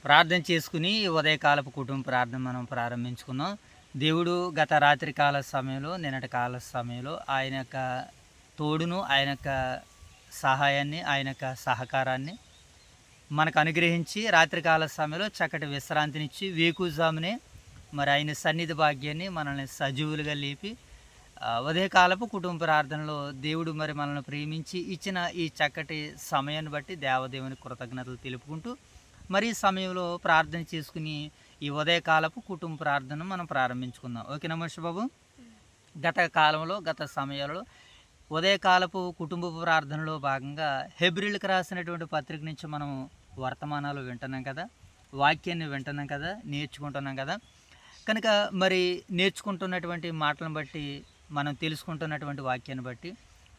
ప్రార్థన చేసుకుని ఉదయకాలపు కుటుంబ ప్రార్థన మనం ప్రారంభించుకుందాం. దేవుడు గత రాత్రి కాల సమయంలో, నిన్నటి కాల సమయంలో ఆయన యొక్క తోడును, ఆయన యొక్క సహాయాన్ని, ఆయన యొక్క సహకారాన్ని మనకు అనుగ్రహించి రాత్రికాల సమయంలో చక్కటి విశ్రాంతినిచ్చి వేకుజామునే మరి ఆయన సన్నిధి భాగ్యాన్ని మనల్ని సజీవులుగా లేపి ఉదయకాలపు కుటుంబ ప్రార్థనలో దేవుడు మరి మనల్ని ప్రేమించి ఇచ్చిన ఈ చక్కటి సమయాన్ని బట్టి దేవదేవుని కృతజ్ఞతలు తెలుపుకుంటూ మరి ఈ సమయంలో ప్రార్థన చేసుకుని ఈ ఉదయకాలపు కుటుంబ ప్రార్థనను మనం ప్రారంభించుకుందాం. ఓకే నమస్తే బాబు. గత సమయాలలో ఉదయకాలపు కుటుంబ ప్రార్థనలో భాగంగా హెబ్రీలకు రాసినటువంటి పత్రిక నుంచి మనం వర్తమానాలు వింటున్నాం కదా, వాక్యాన్ని వింటున్నాం కదా, నేర్చుకుంటున్నాం కదా. కనుక మరి నేర్చుకుంటున్నటువంటి మాటలను బట్టి, మనం తెలుసుకుంటున్నటువంటి వాక్యాన్ని బట్టి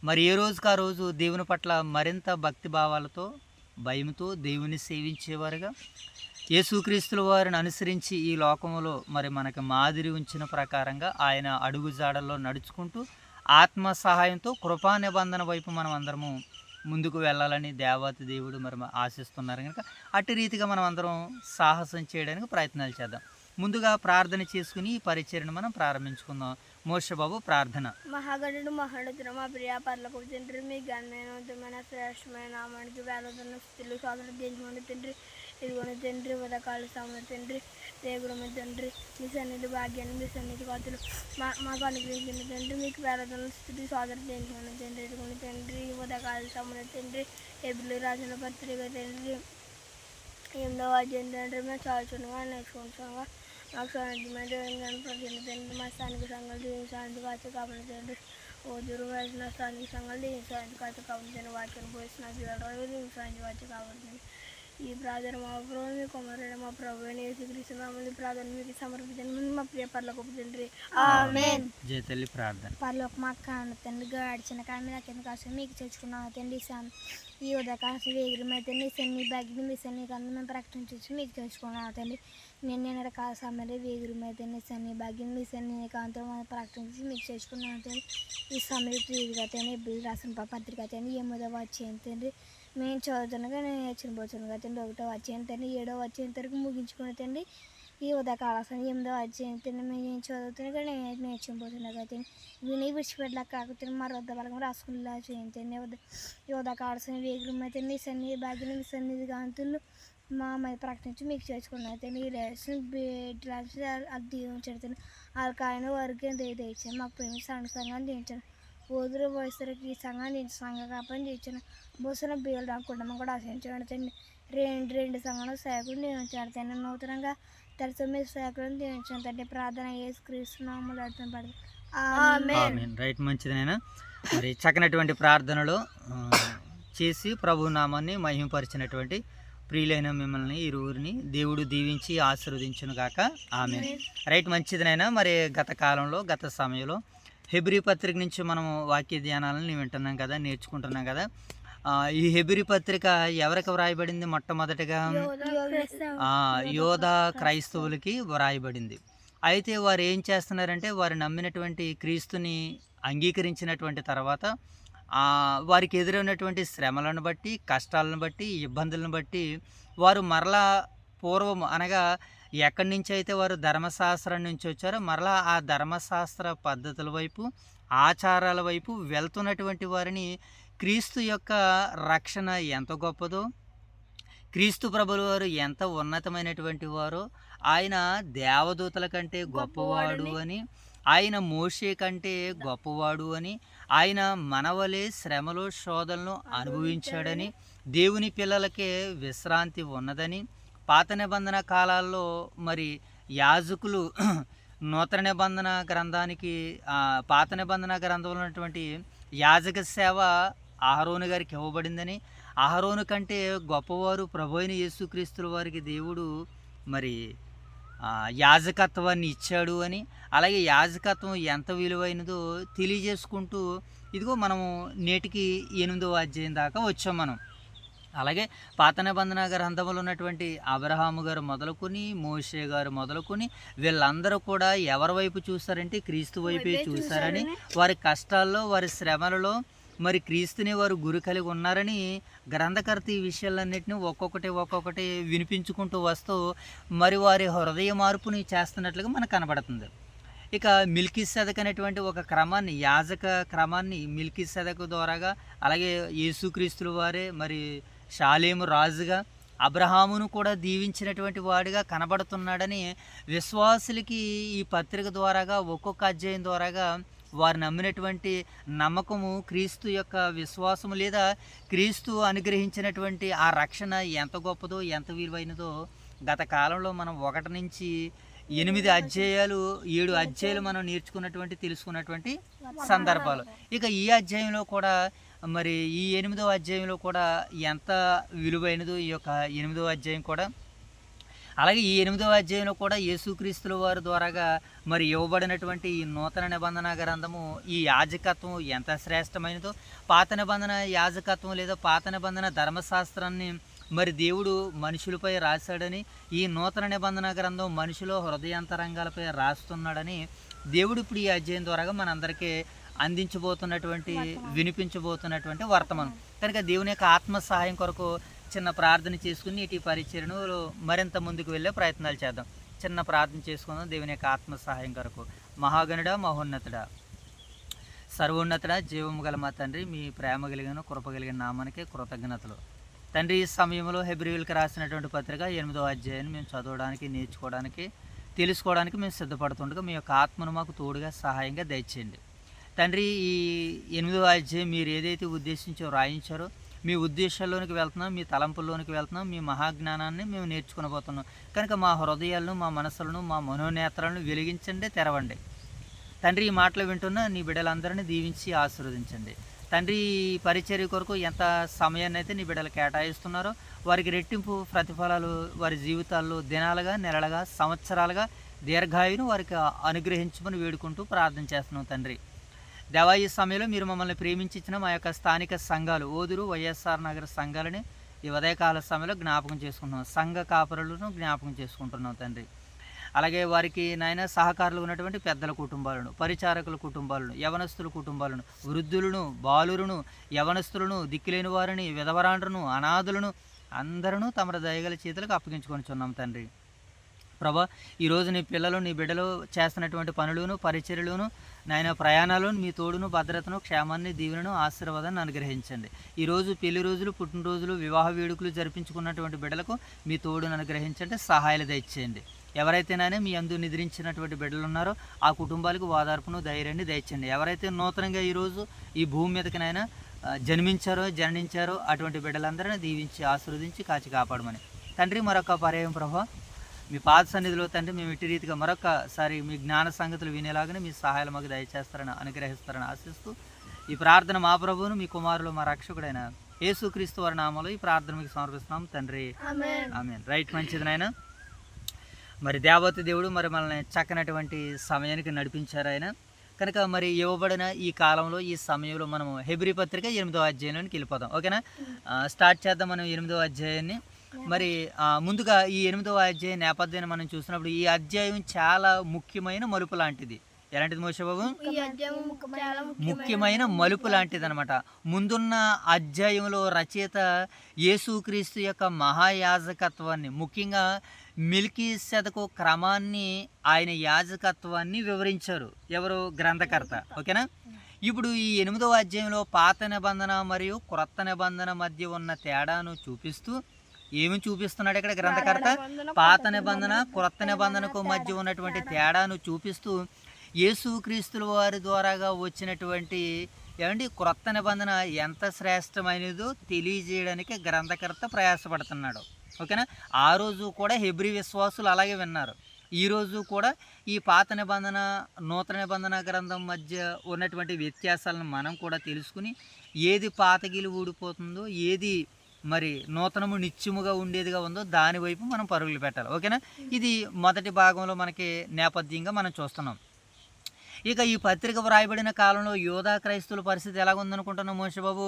మరి ఏ రోజుకి ఆ రోజు దేవుని పట్ల మరింత భక్తి భావాలతో, భయంతో దేవుని సేవించేవారుగా, యేసుక్రీస్తుల వారిని అనుసరించి ఈ లోకంలో మరి మనకు మాదిరి ఉంచిన ప్రకారంగా ఆయన అడుగుజాడల్లో నడుచుకుంటూ ఆత్మ సహాయంతో కృపా నిబంధన వైపు మనం అందరము ముందుకు వెళ్ళాలని దేవాతి దేవుడు మరి ఆశిస్తున్నారు. కనుక అట్టి రీతిగా మనం అందరం సాహసం చేయడానికి ప్రయత్నాలు చేద్దాం. ముందుగా ప్రార్థన చేసుకుని ఈ పరిచర్ను మనం ప్రారంభించుకుందాం. మోషే బాబు ప్రార్థన. మహాగణుడు మహోన్నతుడు మా ప్రియ పర్లకు తండ్రి, మీ ఘనమైన శ్రేష్టమైన నామానికి వేలతన్న స్థితులు స్వాతంత్రం దేశంలో తండ్రి, ఇదిగోని తండ్రి ఉదకాల సమయం తండ్రి, దేవుడమ తండ్రి, మీ సన్నిధి భాగ్యాన్ని, మీ సన్నిధి కాతులు మాకు అనుగ్రహించిన తండ్రి, మీకు వేలతన్న స్థితి స్వాతంత్రం దేశంలో తండ్రి, ఇదిగోని తండ్రి ఉదకాల సమయం తండ్రి, హెబ్రీయులకు రాసిన పత్రిక తండ్రి 8వ అధ్యాయం తండ్రి, మేము చదువుతుండగా నేర్చుకుంటున్నాగా మాకు సాధించమైన ప్రజలు తండ్రి, మా స్థానిక సంఘాలు దీని శాంతి కాచ కాబట్టి తండ్రి, ఓదురు వేసిన స్థానిక సంఘాలు దీని శాంతి కాచ కాబట్టి వాక్యం పోసిన దీని శాంతి కాచ కాబట్టి ఈ ప్రార్థన మా ప్రభు, మీ కుమారుడు మా ప్రభు యేసుక్రీస్తు నామములో ప్రార్థన మీకు సమర్పించండి. మా ప్రియ పరలోకపు తండ్రి, ఆమేన్. జయ తల్లి ప్రార్థన. పరలోక మా కాను తండ్రి, గడిచిన కాలం మీద కింద కాసం మీకు తెచ్చుకున్నాం తండ్రి. ఈ ఉదయకాశం వేగిరమైతే మీ సన్ని బ్యాగ్ని మీ సన్ని కన్నా మేము ప్రకటించి మీకు తెచ్చుకున్నాం తండ్రి. నేను కాల సమయంలో వేగిరమైతే మీ సన్ని బ్యాగ్ని మీ సన్ని కాంతో మనం ప్రకటించి మీకు తెచ్చుకున్నాం తండ్రి. ఈ సమయం ప్రియుడిగా తండ్రి, ఎప్పుడు రాసిన పత్రిక తండ్రి, 8వ వచ్చేయండి తండ్రి. మేము చదువుతుండగా నేను నేర్చుకుపోతున్నాగా తండ్రి, 1వ వచ్చేయండి తండ్రి, 7వ వచ్చేంత వరకు ముగించుకుని తండ్రి. ఈ ఉదయకాలం 8వ వచ్చేయండి తండ్రి, మేము చదువుతుండగా నేను నేర్చుకుపోతున్నాగా తండ్రి. విని విడిచిపెట్టలేక కాకపోతే మా వద్ద వాళ్ళకి రాసుకునేలా చేయండి తండ్రి. ఈ ఉదయకాలం వేగులమైతే మీ సన్నిధి భాగ్యం, మీ సన్నిధి కాంతులు మా మధ్య ప్రకటించి మీకు చేసుకున్నారు తండ్రి. ఈ రేషన్ బేట్లాల్సి అది దీవించాడు తండ్రి. వాళ్ళకి ఆయన వరకు దయచేయండి. మాకు ప్రేమ సంఘాన్ని దీవించాను. ఓదురు వయసుకి ఈ సంఘాన్ని సంఘ కాపని తీర్చాను. బోసన బీలు రాకుండా కూడా ఆశించాడు తండ్రి. రెండు సంఘాలు సేవకులు దీవించాడు తండ్రి. నూతనంగా తెరస మీద సేవకులను దీవించాను తండ్రి. ప్రార్థన యేసుక్రీస్తు నామములో అడుగుతున్నాను. ఆమేన్. రైట్, మంచిదనైనా మరి చక్కనటువంటి ప్రార్థనలు చేసి ప్రభు నామాన్ని మహిమపరిచినటువంటి ప్రియులైన మిమ్మల్ని ఈ ఊరిని దేవుడు దీవించి ఆశీర్వదించును గాక. ఆమేన్. రైట్, మంచిదనైనా మరి గత సమయంలో హెబ్రీ పత్రిక నుంచి మనం వాక్య ధ్యానాలను వింటున్నాం కదా, నేర్చుకుంటున్నాం కదా. ఈ హెబ్రీ పత్రిక ఎవరికి వ్రాయబడింది? మొట్టమొదటిగా యోధా క్రైస్తవులకి వ్రాయబడింది. అయితే వారు ఏం చేస్తున్నారంటే, వారు నమ్మినటువంటి క్రీస్తుని అంగీకరించినటువంటి తర్వాత వారికి ఎదురైనటువంటి శ్రమలను బట్టి, కష్టాలను బట్టి, ఇబ్బందులను బట్టి వారు మరలా పూర్వం అనగా ఎక్కడి నుంచి అయితే వారు ధర్మశాస్త్రం నుంచి వచ్చారో మరలా ఆ ధర్మశాస్త్ర పద్ధతుల వైపు, ఆచారాల వైపు వెళ్తున్నటువంటి వారిని క్రీస్తు యొక్క రక్షణ ఎంత గొప్పదో, క్రీస్తు ప్రభుల వారు ఎంత ఉన్నతమైనటువంటి వారో, ఆయన దేవదూతల కంటే గొప్పవాడు అని, ఆయన మోషే కంటే గొప్పవాడు అని, ఆయన మనవలే శ్రమలు శోధనలు అనుభవించాడని, దేవుని పిల్లలకే విశ్రాంతి ఉన్నదని, పాత నిబంధన కాలాల్లో మరి యాజకులు నూతన నిబంధన గ్రంథానికి పాత నిబంధన గ్రంథంలో ఉన్నటువంటి యాజక సేవ అహరోను గారికి ఇవ్వబడిందని, అహరోను కంటే గొప్పవారు ప్రభు అయిన యేసుక్రీస్తుల వారికి దేవుడు మరి యాజకత్వాన్ని ఇచ్చాడు అని, అలాగే యాజకత్వం ఎంత విలువైనదో తెలియజేసుకుంటూ ఇదిగో మనము నేటికి 8వ అధ్యాయం దాకా వచ్చాం మనం. అలాగే పాత నిబంధన గ్రంథంలో ఉన్నటువంటి అబ్రహాము గారు మొదలుకొని, మోషే గారు మొదలుకొని వీళ్ళందరూ కూడా ఎవరి వైపు చూస్తారంటే క్రీస్తు వైపే చూస్తారని, వారి కష్టాల్లో, వారి శ్రమలలో మరి క్రీస్తుని వారు గురి కలిగి ఉన్నారని గ్రంథకర్త ఈ విషయాలన్నింటినీ ఒక్కొక్కటి వినిపించుకుంటూ వస్తూ మరి వారి హృదయ మార్పుని చేస్తున్నట్లుగా మనకు కనబడుతుంది. ఇక మిల్కీసెదెకు అనేటువంటి ఒక క్రమాన్ని, యాజక క్రమాన్ని మిల్కీసెదెకు ద్వారాగా, అలాగే యేసుక్రీస్తుల వారే మరి షాలేము రాజుగా అబ్రహామును కూడా దీవించినటువంటి వాడిగా కనబడుతున్నాడని విశ్వాసులకి ఈ పత్రిక ద్వారాగా, ఒక్కొక్క అధ్యాయం ద్వారాగా వారు నమ్మినటువంటి నమ్మకము, క్రీస్తు యొక్క విశ్వాసము లేదా క్రీస్తు అనుగ్రహించినటువంటి ఆ రక్షణ ఎంత గొప్పదో, ఎంత విలువైనదో గత కాలంలో మనం 1 నుంచి 8 అధ్యాయాలు, 7 అధ్యాయాలు మనం నేర్చుకున్నటువంటి, తెలుసుకున్నటువంటి సందర్భాలు. ఇక ఈ అధ్యాయంలో కూడా మరి ఈ 8వ అధ్యాయంలో కూడా ఎంత విలువైనదో ఈ యొక్క 8వ అధ్యాయం కూడా. అలాగే ఈ 8వ అధ్యాయంలో కూడా యేసుక్రీస్తుల వారి ద్వారాగా మరి ఇవ్వబడినటువంటి ఈ నూతన నిబంధన గ్రంథము, ఈ యాజకత్వం ఎంత శ్రేష్టమైనదో, పాత నిబంధన యాజకత్వం లేదా పాత నిబంధన ధర్మశాస్త్రాన్ని మరి దేవుడు మనుషులపై రాశాడని, ఈ నూతన నిబంధన గ్రంథం మనుషుల హృదయాంతరంగాలపై రాస్తున్నాడని దేవుడు ఇప్పుడు ఈ అధ్యాయం ద్వారాగా మనందరికీ అందించబోతున్నటువంటి, వినిపించబోతున్నటువంటి వర్తమానం. కనుక దేవుని యొక్క ఆత్మ సహాయం కొరకు చిన్న ప్రార్థన చేసుకుని ఇటు పరిచర్యను మరింత ముందుకు వెళ్ళే ప్రయత్నాలు చేద్దాం. చిన్న ప్రార్థన చేసుకుందాం దేవుని యొక్క ఆత్మ సహాయం కొరకు. మహాగణుడ, మహోన్నతుడ, సర్వోన్నతుడ, జీవము గల మా తండ్రి, మీ ప్రేమ కలిగిన, కృప కలిగిన నామానికి కృతజ్ఞతలు. తండ్రి, ఈ సమయంలో హెబ్రీయులకు రాసినటువంటి పత్రిక 8వ అధ్యాయాన్ని మేము చదవడానికి, నేర్చుకోవడానికి, తెలుసుకోవడానికి మేము సిద్ధపడుతుండగా మీ యొక్క ఆత్మను మాకు తోడుగా, సహాయంగా దయచేయండి. తండ్రి, ఈ 8వ అధ్యాయం మీరు ఏదైతే ఉద్దేశించో రాయించారో మీ ఉద్దేశాల్లోనికి వెళ్తున్నాం, మీ తలంపుల్లోనికి వెళ్తున్నాం, మీ మహాజ్ఞానాన్ని మేము నేర్చుకునబోతున్నాం. కనుక మా హృదయాలను, మా మనసులను, మా మనోనేత్రాలను వెలిగించండి, తెరవండి. తండ్రి, ఈ మాటలు వింటున్న నీ బిడ్డలందరినీ దీవించి ఆశీర్వదించండి. తండ్రి, ఈ పరిచర్య కొరకు ఎంత సమయాన్ని అయితే నీ బిడ్డలు కేటాయిస్తున్నారో వారికి రెట్టింపు ప్రతిఫలాలు వారి జీవితాల్లో దినాలుగా, నెలలుగా, సంవత్సరాలుగా దీర్ఘాయును వారికి అనుగ్రహించమని వేడుకుంటూ ప్రార్థన చేస్తున్నాం. తండ్రి దేవా, ఈ సమయంలో మీరు మమ్మల్ని ప్రేమించిన మా యొక్క స్థానిక సంఘాలు, ఓదురు, వైఎస్ఆర్ నగర సంఘాలని ఈ ఉదయకాల సమయంలో జ్ఞాపకం చేసుకుంటున్నాం. సంఘ కాపరులను జ్ఞాపకం చేసుకుంటున్నాం తండ్రి. అలాగే వారికి నాయన సహకారులు ఉన్నటువంటి పెద్దల కుటుంబాలను, పరిచారకుల కుటుంబాలను, యవనస్తుల కుటుంబాలను, వృద్ధులను, బాలులను, యవనస్తులను, దిక్కులేని వారిని, విధవరాండ్రను, అనాథులను అందరూ తమ దయగల చేతులకు అప్పగించుకొనిచున్నాం తండ్రి. ప్రభా, ఈరోజు నీ పిల్లలు, నీ బిడ్డలు చేస్తున్నటువంటి పనులను, పరిచర్యలను, నాయన ప్రయాణాలను మీ తోడును, భద్రతను, క్షేమాన్ని, దీవెనను, ఆశీర్వాదాన్ని అనుగ్రహించండి. ఈరోజు పెళ్లి రోజులు, పుట్టినరోజులు, వివాహ వేడుకలు జరిపించుకున్నటువంటి బిడ్డలకు మీ తోడును అనుగ్రహించండి, సహాయాలు దయచేయండి. ఎవరైతేనైనా మీ అందు నిద్రించినటువంటి బిడ్డలు ఉన్నారో ఆ కుటుంబాలకు ఓదార్పును, ధైర్యాన్ని దయచేయండి. ఎవరైతే నూతనంగా ఈరోజు ఈ భూమి మీదకినైనా జన్మించారో అటువంటి బిడ్డలందరినీ దీవించి, ఆశీర్వదించి, కాచి కాపాడమని తండ్రి. మరొక పర్యాయం ప్రభా, మీ పాద సన్నిధిలో తండ్రి మేము ఇటు రీతిగా మరొకసారి మీ జ్ఞాన సంగతులు వినేలాగానే మీ సహాయాలు మాకు దయచేస్తారని, అనుగ్రహిస్తారని ఆశిస్తూ ఈ ప్రార్థన మా ప్రభువును, మీ కుమారులు, మా రక్షకుడైన యేసుక్రీస్తు వారి నామములో ఈ ప్రార్థన మీకు సమర్పిస్తున్నాం తండ్రి. ఆమేన్. రైట్, మంచిది నాయన. మరి దేవత దేవుడు మరి మనల్ని చక్కనటువంటి సమయానికి నడిపించారు ఆయన. కనుక మరి ఇవ్వబడిన ఈ కాలంలో, ఈ సమయంలో మనము హెబ్రీ పత్రిక 8వ అధ్యాయంలోనికి వెళ్ళిపోదాం. ఓకేనా? స్టార్ట్ చేద్దాం మనం 8వ అధ్యాయాన్ని. మరి ముందుగా ఈ 8వ అధ్యాయ నేపథ్యాన్ని మనం చూసినప్పుడు ఈ అధ్యాయం చాలా ముఖ్యమైన మలుపు లాంటిది. ఎలాంటిది మోషబాబు? ముఖ్యమైన మలుపు లాంటిది అనమాట. ముందున్న అధ్యాయంలో రచయిత యేసుక్రీస్తు యొక్క మహాయాజకత్వాన్ని, ముఖ్యంగా మిల్కీసెదెకు క్రమాన్ని, ఆయన యాజకత్వాన్ని వివరించారు. ఎవరు? గ్రంథకర్త. ఓకేనా? ఇప్పుడు ఈ 8వ అధ్యాయంలో పాత నిబంధన మరియు క్రొత్త నిబంధన మధ్య ఉన్న తేడాను చూపిస్తూ ఏమి చూపిస్తున్నాడు ఇక్కడ గ్రంథకర్త? పాత నిబంధన క్రొత్త నిబంధనకు మధ్య ఉన్నటువంటి తేడాను చూపిస్తూ యేసుక్రీస్తుల వారి ద్వారాగా వచ్చినటువంటి క్రొత్త నిబంధన ఎంత శ్రేష్టమైనదో తెలియజేయడానికి గ్రంథకర్త ప్రయాసపడుతున్నాడు. ఓకేనా? ఆ రోజు కూడా హెబ్రీ విశ్వాసులు అలాగే విన్నారు. ఈరోజు కూడా ఈ పాత నిబంధన, నూతన నిబంధన గ్రంథం మధ్య ఉన్నటువంటి వ్యత్యాసాలను మనం కూడా తెలుసుకుని ఏది పాతగిలి ఊడిపోతుందో, ఏది మరి నూతనము నిత్యముగా ఉండేదిగా ఉందో దాని వైపు మనం పరుగులు పెట్టాలి. ఓకేనా? ఇది మొదటి భాగంలో మనకి నేపథ్యంగా మనం చూస్తున్నాం. ఇక ఈ పత్రిక వ్రాయబడిన కాలంలో యోధా క్రైస్తవుల పరిస్థితి ఎలాగుందనుకుంటున్నాం మోషబాబు?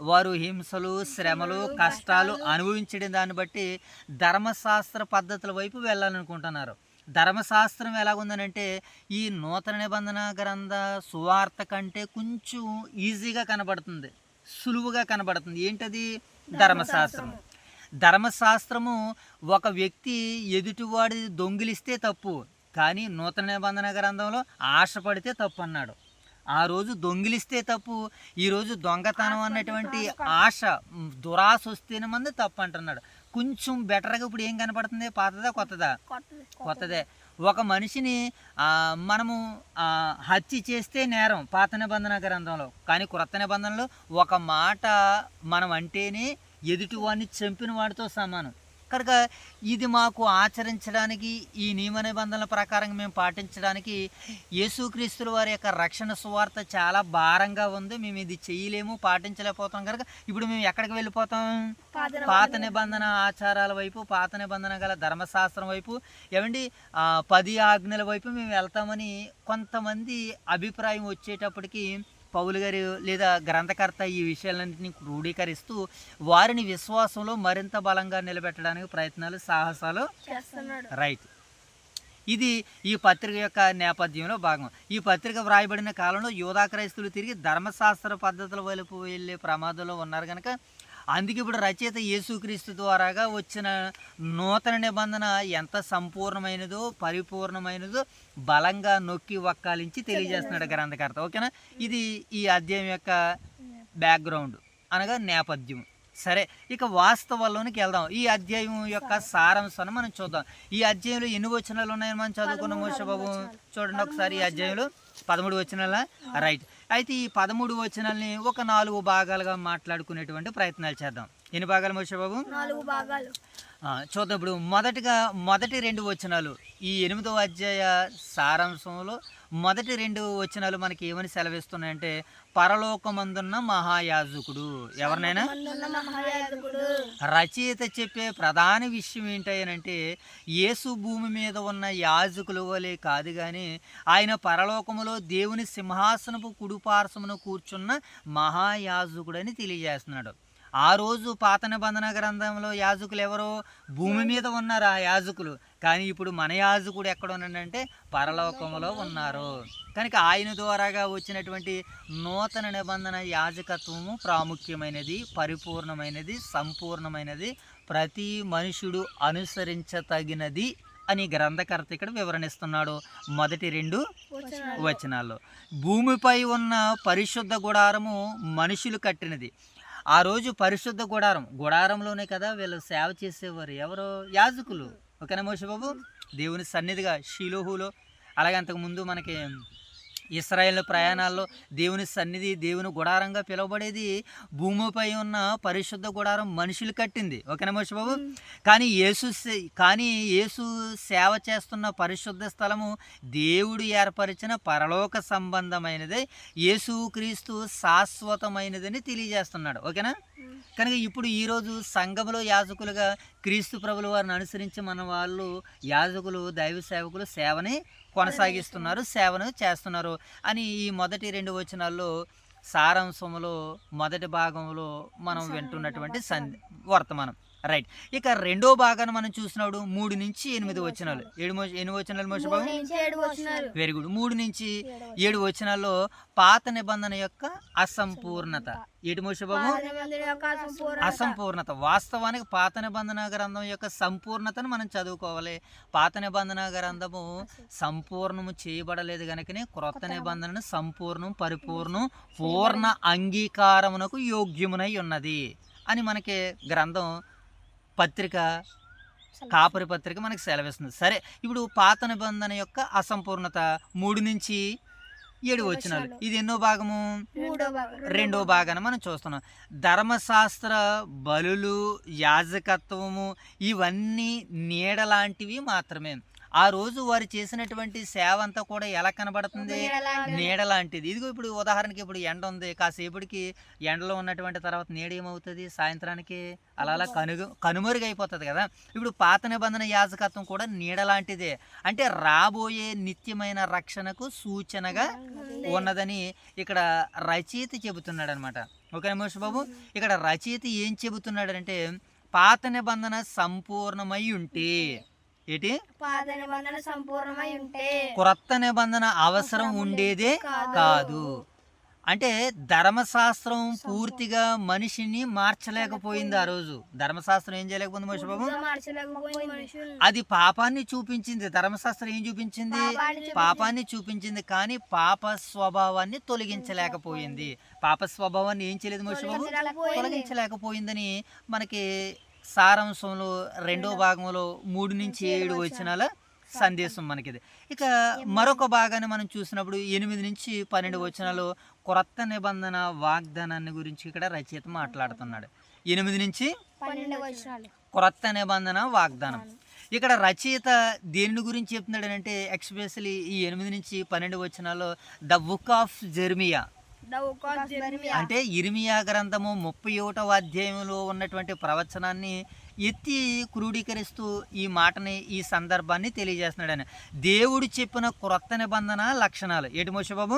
వారు హింసలు, శ్రమలు, కష్టాలు అనుభవించడం దాన్ని బట్టి ధర్మశాస్త్ర పద్ధతుల వైపు వెళ్ళాలనుకుంటున్నారు. ధర్మశాస్త్రం ఎలాగుందనంటే ఈ నూతన నిబంధన గ్రంథ సువార్త కంటే కొంచెం ఈజీగా కనబడుతుంది, సులువుగా కనబడుతుంది. ఏంటది? ధర్మశాస్త్రం. ధర్మశాస్త్రము ఒక వ్యక్తి ఎదుటివాడి దొంగిలిస్తే తప్పు, కానీ నూతన నిబంధన గ్రంథంలో ఆశపడితే తప్పు అన్నాడు. ఆ రోజు దొంగిలిస్తే తప్పు, ఈరోజు దొంగతనం అన్నటువంటి ఆశ, దురాశ వస్తేనే మంది తప్పు అంటున్నాడు. కొంచెం బెటర్గా ఇప్పుడు ఏం కనపడుతుంది? పాతదా కొత్తదా? కొత్తదే. ఒక మనిషిని మనము హత్య చేస్తే నేరం పాత నిబంధన గ్రంథంలో, కానీ క్రొత్త నిబంధనలో ఒక మాట మనం అంటేనే ఎదుటివాడిని చంపిన వాడితో సమానం. కనుక ఇది మాకు ఆచరించడానికి, ఈ నియమ నిబంధనల ప్రకారం మేము పాటించడానికి యేసుక్రీస్తుల వారి యొక్క రక్షణ సువార్త చాలా భారంగా ఉంది. మేము ఇది చేయలేము, పాటించలేకపోతాం. కనుక ఇప్పుడు మేము ఎక్కడికి వెళ్ళిపోతాం? పాత నిబంధన ఆచారాల వైపు, పాత నిబంధన గల ధర్మశాస్త్రం వైపు, ఏమండి 10 ఆజ్ఞల వైపు మేము వెళ్తామని కొంతమంది అభిప్రాయం వచ్చేటప్పటికి పౌలు గారు లేదా గ్రంథకర్త ఈ విషయాలన్నింటినీ క్రోడీకరిస్తూ వారిని విశ్వాసంలో మరింత బలంగా నిలబెట్టడానికి ప్రయత్నాలు, సాహసాలు చేస్తున్నాడు. రైట్. ఇది ఈ పత్రిక యొక్క నేపథ్యంలో భాగం. ఈ పత్రిక వ్రాయబడిన కాలంలో యూదా క్రైస్తవులు తిరిగి ధర్మశాస్త్ర పద్ధతుల వైపు వెళ్ళే ప్రమాదంలో ఉన్నారు కనుక అందుకే ఇప్పుడు రచయిత యేసుక్రీస్తు ద్వారాగా వచ్చిన నూతన నిబంధన ఎంత సంపూర్ణమైనదో, పరిపూర్ణమైనదో బలంగా నొక్కి వక్కాలించి తెలియజేస్తున్నాడు గ్రంథకర్త. ఓకేనా? ఇది ఈ అధ్యాయం యొక్క బ్యాక్గ్రౌండ్ అనగా నేపథ్యం. సరే, ఇక వాస్తవాల్లోనికి వెళ్దాం. ఈ అధ్యాయం యొక్క సారాంశాన్ని మనం చూద్దాం. ఈ అధ్యాయంలో ఎన్ని వచనాలు ఉన్నాయని మనం చదువుకున్న మోషే బాబు చూడండి ఒకసారి. ఈ అధ్యాయంలో 13 వచనాల. రైట్. అయితే ఈ 13 వచనాలని ఒక 4 భాగాలుగా మాట్లాడుకునేటువంటి ప్రయత్నాలు చేద్దాం. ఎన్ని భాగాలు మోషే బాబు? 4 భాగాలు. చూద్దాం. ఇప్పుడు మొదటి 2 వచనాలు ఈ 8వ అధ్యాయ సారాంశంలో మొదటి 2 వచనాలు మనకి ఏమని సెలవిస్తున్నాయంటే పరలోకమందున్న మహాయాజకుడు. ఎవరినైనా రచయిత చెప్పే ప్రధాన విషయం ఏంటంటే యేసు భూమి మీద ఉన్న యాజకుల వలె కాదు, కానీ ఆయన పరలోకములో దేవుని సింహాసనపు కుడిపార్శ్వమున కూర్చున్న మహాయాజకుడని తెలియజేస్తున్నాడు. ఆ రోజు పాత నిబంధన గ్రంథంలో యాజకులు ఎవరో భూమి మీద ఉన్నారు ఆ యాజకులు, కానీ ఇప్పుడు మన యాజకుడు ఎక్కడ ఉన్నాడంటే పరలోకంలో ఉన్నారు. కనుక ఆయన ద్వారాగా వచ్చినటువంటి నూతన నిబంధన యాజకత్వము ప్రాముఖ్యమైనది, పరిపూర్ణమైనది, సంపూర్ణమైనది, ప్రతి మనుషుడు అనుసరించతగినది అని గ్రంథకర్త ఇక్కడ వివరణిస్తున్నాడు మొదటి 2 వచనాల్లో. భూమిపై ఉన్న పరిశుద్ధ గుడారము మనుషులు కట్టినది. ఆ రోజు పరిశుద్ధ గుడారంలోనే కదా వీళ్ళు సేవ చేసేవారు. ఎవరు? యాజకులు. ఓకేనా మోషే బాబు? దేవుని సన్నిధిగా షిలోహులో, అలాగే అంతకుముందు మనకి ఇశ్రాయేల్ ప్రయాణాల్లో దేవుని సన్నిధి, దేవుని గుడారంగా పిలువబడేది భూమిపై ఉన్న పరిశుద్ధ గుడారం మనుషులు కట్టింది. ఓకేనా మోషే బాబు? కానీ యేసు సేవ చేస్తున్న పరిశుద్ధ స్థలము దేవుడు ఏర్పరిచిన పరలోక సంబంధమైనది, యేసుక్రీస్తు శాశ్వతమైనదని తెలియజేస్తున్నాడు. ఓకేనా? కనుక ఇప్పుడు ఈరోజు సంఘములో యాజకులుగా క్రీస్తు ప్రభుల వారిని అనుసరించి మన వాళ్ళు యాజకులు, దైవ సేవకులు సేవని కొనసాగిస్తున్నారు, సేవను చేస్తున్నారు అని ఈ మొదటి 2 వచనాల్లో సారాంశంలో మొదటి భాగంలో మనం వింటున్నటువంటి వర్తమానం. రైట్. ఇక రెండో భాగాన్ని మనం చూసినప్పుడు 3 నుంచి 8 వచనాలు. 8 వచనాలు మోషే బాబు? Very good. 3 నుంచి 7 వచనాల్లో పాత నిబంధన యొక్క అసంపూర్ణత. ఏటి మోషే బాబు? అసంపూర్ణత. వాస్తవానికి పాత నిబంధన గ్రంథం యొక్క సంపూర్ణతను మనం చదువుకోవాలి. పాత నిబంధన గ్రంథము సంపూర్ణము చేయబడలేదు కనుకనే క్రొత్త నిబంధనను సంపూర్ణం, పరిపూర్ణం, పూర్ణ అంగీకారమునకు యోగ్యమునై ఉన్నది అని మనకి గ్రంథం కాపరి పత్రిక మనకి సెలవిస్తుంది. సరే, ఇప్పుడు పాత నిబంధన యొక్క అసంపూర్ణత 3 నుంచి 7 వచనాలు. ఇది ఎన్నో భాగము? రెండో భాగాన్ని మనం చూస్తున్నాం. ధర్మశాస్త్ర బలులు, యాజకత్వము ఇవన్నీ నీడలాంటివి మాత్రమే. ఆ రోజు వారు చేసినటువంటి సేవ అంతా కూడా ఎలా కనబడుతుంది? నీడ లాంటిది. ఇదిగో ఇప్పుడు ఉదాహరణకి ఇప్పుడు ఎండ ఉంది, కాసేపటికి ఎండలో ఉన్నటువంటి తర్వాత నీడ ఏమవుతుంది? సాయంత్రానికి అలా కనుమరుగైపోతుంది కదా. ఇప్పుడు పాత నిబంధన యాజకత్వం కూడా నీడ లాంటిదే. అంటే రాబోయే నిత్యమైన రక్షణకు సూచనగా ఉన్నదని ఇక్కడ రచయిత చెబుతున్నాడు అనమాట. ఓకే మోషే బాబు? ఇక్కడ రచయిత ఏం చెబుతున్నాడు అంటే పాత నిబంధన సంపూర్ణమై ఉంటే, ఏంటి? పాత నిబంధన సంపూర్ణమై ఉంటే క్రొత్త నిబంధన అవసరం ఉండేదే కాదు. అంటే ధర్మశాస్త్రం పూర్తిగా మనిషిని మార్చలేకపోయింది. ఆ రోజు ధర్మశాస్త్రం ఏం చేయలేకపోయింది మోషే బాబు? మార్చలేకపోయింది మనుషులు. అది పాపాన్ని చూపించింది. ధర్మశాస్త్రం ఏం చూపించింది? పాపాన్ని చూపించింది. కానీ పాప స్వభావాన్ని తొలగించలేకపోయింది. పాప స్వభావాన్ని ఏం చేయలేదు మోషే బాబు? తొలగించలేకపోయిందని మనకి సారాంశంలో 2వ భాగంలో 3-7 వచనాల సందేశం మనకిది. ఇక మరొక భాగాన్ని మనం చూసినప్పుడు 8-12 వచనాలు క్రొత్త నిబంధన వాగ్దానాన్ని గురించి ఇక్కడ రచయిత మాట్లాడుతున్నాడు. 8-12 వచనాలు క్రొత్త నిబంధన వాగ్దానం. ఇక్కడ రచయిత దేని గురించి చెప్తున్నాడు అంటే ఎక్స్పెషలీ ఈ 8-12 వచనాల్లో ద బుక్ ఆఫ్ జెర్మియా అంటే ఇర్మియా గ్రంథము 31వ అధ్యాయంలో ఉన్నటువంటి ప్రవచనాన్ని ఎత్తి క్రోడీకరిస్తూ ఈ మాటని ఈ సందర్భాన్ని తెలియజేస్తున్నాడు. అని దేవుడు చెప్పిన క్రొత్త నిబంధన లక్షణాలు ఏంటి మోషే బాబు?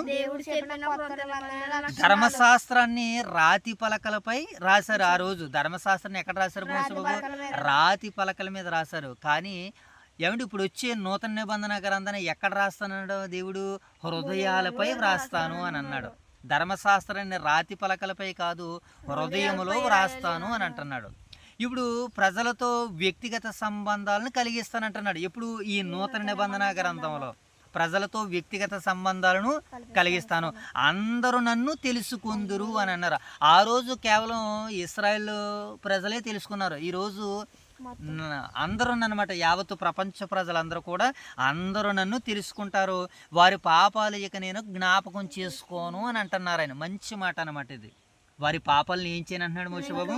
ధర్మశాస్త్రాన్ని రాతి పలకలపై రాశారు. ఆ రోజు ధర్మశాస్త్రాన్ని ఎక్కడ రాశారు మోషే బాబు? రాతి పలకల మీద రాశారు. కానీ ఏమంటే ఇప్పుడు వచ్చే నూతన నిబంధన గ్రంథాన్ని ఎక్కడ రాస్తానన్నాడు దేవుడు? హృదయాలపై వ్రాస్తాను అని అన్నాడు. ధర్మశాస్త్రాన్ని రాతి పలకలపై కాదు, హృదయములో వ్రాస్తాను అని అంటున్నాడు. ఇప్పుడు ప్రజలతో వ్యక్తిగత సంబంధాలను కలిగిస్తానంటున్నాడు. ఇప్పుడు ఈ నూతన నిబంధన గ్రంథంలో ప్రజలతో వ్యక్తిగత సంబంధాలను కలిగిస్తాను, అందరూ నన్ను తెలుసుకుందురు అని అన్నారు. ఆ రోజు కేవలం ఇశ్రాయేల్ ప్రజలే తెలుసుకున్నారు. ఈరోజు అందరూ అన్నమాట, యావత్తు ప్రపంచ ప్రజలందరూ కూడా అందరూ నన్ను తెలుసుకుంటారు, వారి పాపాలు ఇక నేను జ్ఞాపకం చేసుకోను అని అంటున్నారు. ఆయన మంచి మాట అన్నమాట ఇది. వారి పాపాలను ఏం చేయను అంటున్నాడు మోషే బాబు?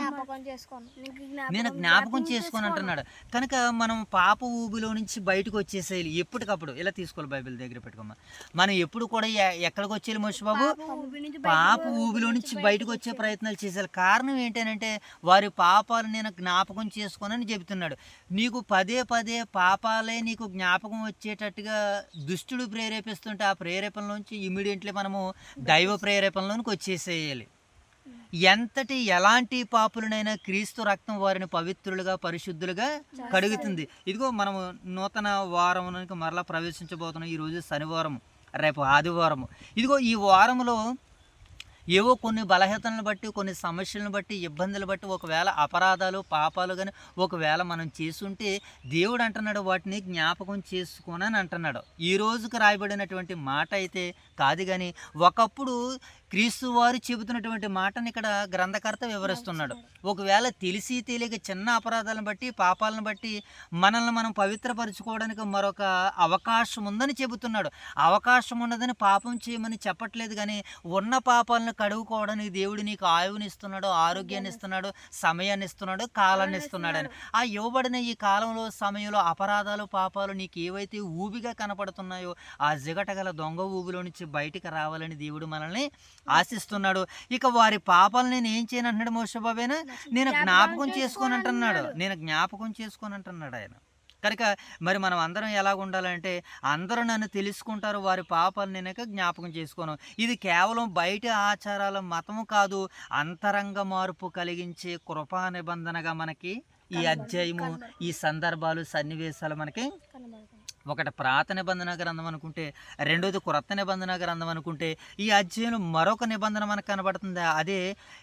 నేను జ్ఞాపకం చేసుకొని అంటున్నాడు. కనుక మనం పాప ఊబిలో నుంచి బయటకు వచ్చేసేయాలి ఎప్పటికప్పుడు. ఇలా తీసుకోవాలి, బైబిల్ దగ్గర పెట్టుకోమా. మనం ఎప్పుడు కూడా ఎక్కడికి వచ్చేయాలి మోషే బాబు? పాప ఊబిలో నుంచి బయటకు వచ్చే ప్రయత్నాలు చేసేయాలి. కారణం ఏంటంటే వారి పాపాలు నేను జ్ఞాపకం చేసుకోనని చెబుతున్నాడు. నీకు పదే పదే పాపాలే నీకు జ్ఞాపకం వచ్చేటట్టుగా దుష్టుడు ప్రేరేపిస్తుంటే ఆ ప్రేరేపణలోంచి ఇమీడియట్లీ మనము దైవ ప్రేరేపణలోనికి వచ్చేసేయాలి. ఎలాంటి పాపులనైనా క్రీస్తు రక్తం వారిని పవిత్రులుగా పరిశుద్ధులుగా కడుగుతుంది. ఇదిగో మనము నూతన వారంలోనికి మరలా ప్రవేశించబోతున్నాం. ఈరోజు శనివారం, రేపు ఆదివారం. ఇదిగో ఈ వారంలో ఏవో కొన్ని బలహీనతలను బట్టి, కొన్ని సమస్యలను బట్టి, ఇబ్బందులు బట్టి, ఒకవేళ అపరాధాలు పాపాలు కానీ ఒకవేళ మనం చేసుంటే దేవుడు అంటున్నాడు వాటిని జ్ఞాపకం చేసుకోనని అంటున్నాడు. ఈ రోజుకు రాయబడినటువంటి మాట అయితే కాదు, కానీ ఒకప్పుడు క్రీస్తు వారు చెబుతున్నటువంటి మాటని ఇక్కడ గ్రంథకర్త వివరిస్తున్నాడు. ఒకవేళ తెలిసి తెలియక చిన్న అపరాధాలను బట్టి పాపాలను బట్టి మనల్ని మనం పవిత్రపరచుకోవడానికి మరొక అవకాశం ఉందని చెబుతున్నాడు. అవకాశం ఉన్నదని పాపం చేయమని చెప్పట్లేదు, కానీ ఉన్న పాపాలను కడుగుకోవడానికి దేవుడు నీకు ఆయువుని ఇస్తున్నాడు, ఆరోగ్యాన్ని ఇస్తున్నాడు, సమయాన్ని ఇస్తున్నాడు, కాలాన్ని ఇస్తున్నాడు. అని ఆ ఇవ్వబడిన ఈ కాలంలో సమయంలో అపరాధాలు పాపాలు నీకు ఏవైతే ఊబిగా కనపడుతున్నాయో ఆ జిగటగల దొంగ ఊబిలో నుంచి బయటికి రావాలని దేవుడు మనల్ని ఆశిస్తున్నాడు. ఇక వారి పాపాలు నేను ఏం చేయను అంటున్నాడు మోషే బాబేనా? నేను జ్ఞాపకం చేసుకొని అంటున్నాడు. నేను జ్ఞాపకం చేసుకొని అంటున్నాడు ఆయన. కనుక మరి మనం అందరం ఎలాగ ఉండాలంటే అందరూ నన్ను తెలుసుకుంటారు, వారి పాపాలు నేను జ్ఞాపకం చేసుకోను. ఇది కేవలం బయట ఆచారాల మతము కాదు, అంతరంగ మార్పు కలిగించే కృపా నిబంధనగా మనకి ఈ అధ్యాయము, ఈ సందర్భాలు, సన్నివేశాలు మనకి ఒకటి పాత నిబంధన గ్రంథం అనుకుంటే, రెండోది క్రొత్త నిబంధన గ్రంథం అనుకుంటే, ఈ అధ్యాయంలో మరొక నిబంధన మనకు కనబడుతుంది. అదే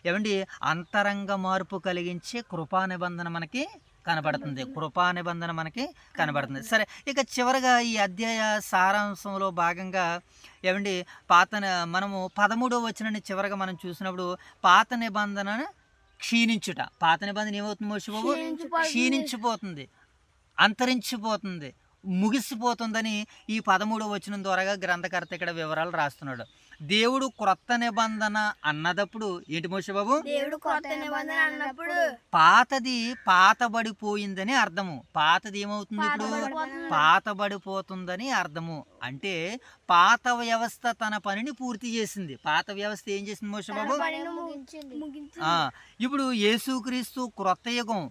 ఏమండి, అంతరంగ మార్పు కలిగించే కృపా నిబంధన మనకి కనబడుతుంది. కృపా నిబంధన మనకి కనబడుతుంది. సరే, ఇక చివరిగా ఈ అధ్యాయ సారాంశంలో భాగంగా ఏమండి మనము 13వ వచనాన్ని చివరిగా మనం చూసినప్పుడు పాత నిబంధన క్షీణించుట. పాత నిబంధన ఏమవుతుంది మోషే బాబు? క్షీణించిపోతుంది, అంతరించిపోతుంది, ముగిసిపోతుందని ఈ 13వ వచనం ద్వారా గ్రంథకర్త ఇక్కడ వివరాలు రాస్తున్నాడు. దేవుడు క్రొత్త నిబంధన అన్నదప్పుడు ఏంటి మోషే బాబు? దేవుడు క్రొత్త నిబంధన అన్నప్పుడు పాతది పాతబడిపోయిందని అర్థము. పాతది ఏమవుతుంది ఇప్పుడు? పాతబడిపోతుందని అర్థము. అంటే పాత వ్యవస్థ తన పనిని పూర్తి చేసింది. పాత వ్యవస్థ ఏం చేసింది మోషే బాబు? ఇప్పుడు యేసుక్రీస్తు క్రొత్త యుగం,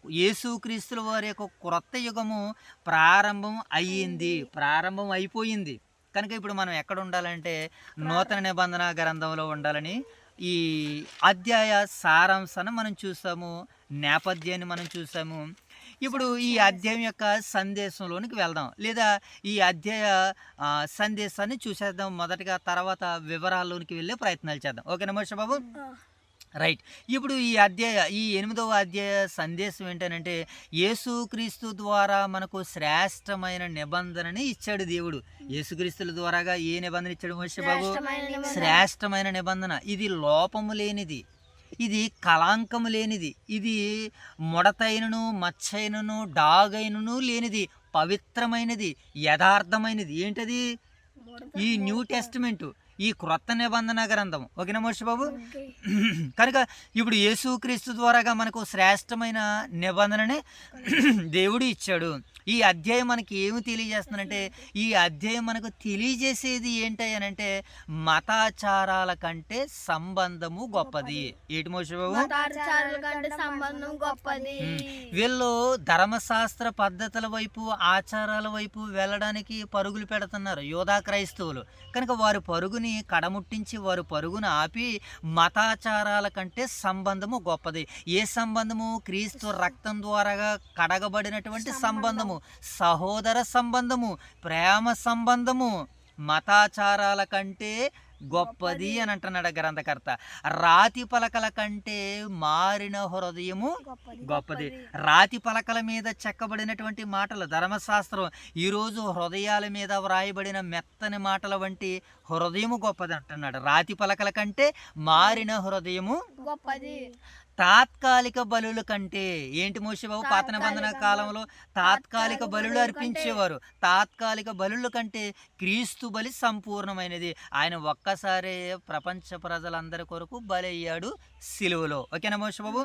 యేసుక్రీస్తుల వారి యొక్క క్రొత్త యుగము ప్రారంభం అయ్యింది, ప్రారంభం అయిపోయింది. కనుక ఇప్పుడు మనం ఎక్కడ ఉండాలంటే నూతన నిబంధన గ్రంథంలో ఉండాలని ఈ అధ్యాయ సారాంశాన్ని మనం చూసాము, నేపథ్యాన్ని మనం చూసాము. ఇప్పుడు ఈ అధ్యాయం యొక్క సందేశంలోనికి వెళ్దాం, లేదా ఈ అధ్యాయ సందేశాన్ని చూసేద్దాం మొదటగా, తర్వాత వివరాల్లోనికి వెళ్ళే ప్రయత్నాలు చేద్దాం. ఓకేనా మోషే బాబు? రైట్. ఇప్పుడు ఈ 8వ అధ్యాయ సందేశం ఏంటంటే, యేసుక్రీస్తు ద్వారా మనకు శ్రేష్టమైన నిబంధనని ఇచ్చాడు దేవుడు. యేసుక్రీస్తుల ద్వారాగా ఏ నిబంధన ఇచ్చాడు మోషే బాబు? శ్రేష్టమైన నిబంధన. ఇది లోపము లేనిది, ఇది కళంకము లేనిది, ఇది ముడతైనను మచ్చైనను డాగైనను లేనిది, పవిత్రమైనది, యథార్థమైనది. ఏంటది? ఈ న్యూ టెస్టిమెంటు, ఈ క్రొత్త నిబంధన గ్రంథం. ఓకేనా మోషే బాబు? కనుక ఇప్పుడు యేసుక్రీస్తు ద్వారాగా మనకు శ్రేష్టమైన నిబంధనని దేవుడు ఇచ్చాడు. ఈ అధ్యాయం మనకి ఏమి తెలియజేస్తుందంటే, ఈ అధ్యాయం మనకు తెలియజేసేది ఏంటంటే, మతాచారాల కంటే సంబంధము గొప్పది. ఏంటి మోషే బాబు? వీళ్ళు ధర్మశాస్త్ర పద్ధతుల వైపు, ఆచారాల వైపు వెళ్ళడానికి పరుగులు పెడుతున్నారు యోధా క్రైస్తవులు. కనుక వారి పరుగుని కడముట్టించి, వారి పరుగును ఆపి, మతాచారాల కంటే సంబంధము గొప్పది. ఏ సంబంధము? క్రీస్తు రక్తం ద్వారా కడగబడినటువంటి సంబంధము, సహోదర సంబంధము, ప్రేమ సంబంధము మతాచారాల కంటే గొప్పది అని అంటున్నాడు గ్రంథకర్త. రాతి పలకల కంటే మారిన హృదయము గొప్పది. రాతి పలకల మీద చెక్కబడినటువంటి మాటలు ధర్మశాస్త్రం, ఈరోజు హృదయాల మీద వ్రాయబడిన మెత్తని మాటల వంటి హృదయము గొప్పది అంటున్నాడు. రాతి పలకల కంటే మారిన హృదయము గొప్పది. తాత్కాలిక బలుల కంటే, ఏంటి మోషే బాబు? పాత నిబంధన కాలంలో తాత్కాలిక బలులు అర్పించేవారు. తాత్కాలిక బలుల కంటే క్రీస్తు బలి సంపూర్ణమైనది. ఆయన ఒక్కసారే ప్రపంచ ప్రజలందరి కొరకు బలి అయ్యాడు సిలువలో. ఓకేనా మోషే బాబు?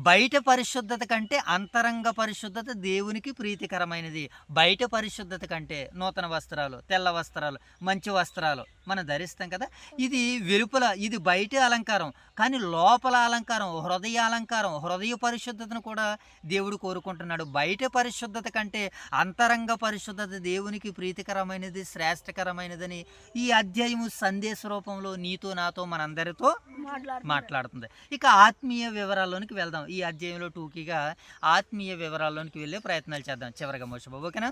బయట పరిశుద్ధత కంటే అంతరంగ పరిశుద్ధత దేవునికి ప్రీతికరమైనది. బయట పరిశుద్ధత కంటే నూతన వస్త్రాలు, తెల్ల వస్త్రాలు, మంచి వస్త్రాలు మనం ధరిస్తాం కదా, ఇది వెలుపల, ఇది బయట అలంకారం. కానీ లోపల అలంకారం, హృదయ అలంకారం, హృదయ పరిశుద్ధతను కూడా దేవుడు కోరుకుంటున్నాడు. బయట పరిశుద్ధత కంటే అంతరంగ పరిశుద్ధత దేవునికి ప్రీతికరమైనది, శ్రేష్టకరమైనదని ఈ అధ్యాయము సందేశ రూపంలో నీతో నాతో మనందరితో మాట్లాడుతుంది. ఇక ఆత్మీయ వివరాల్లోనికి వెళ్దాం. ఈ అధ్యాయంలో టూకీగా ఆత్మీయ వివరాల్లోనికి వెళ్ళే ప్రయత్నాలు చేద్దాం చివరిగా మోషే బాబు. ఓకేనా?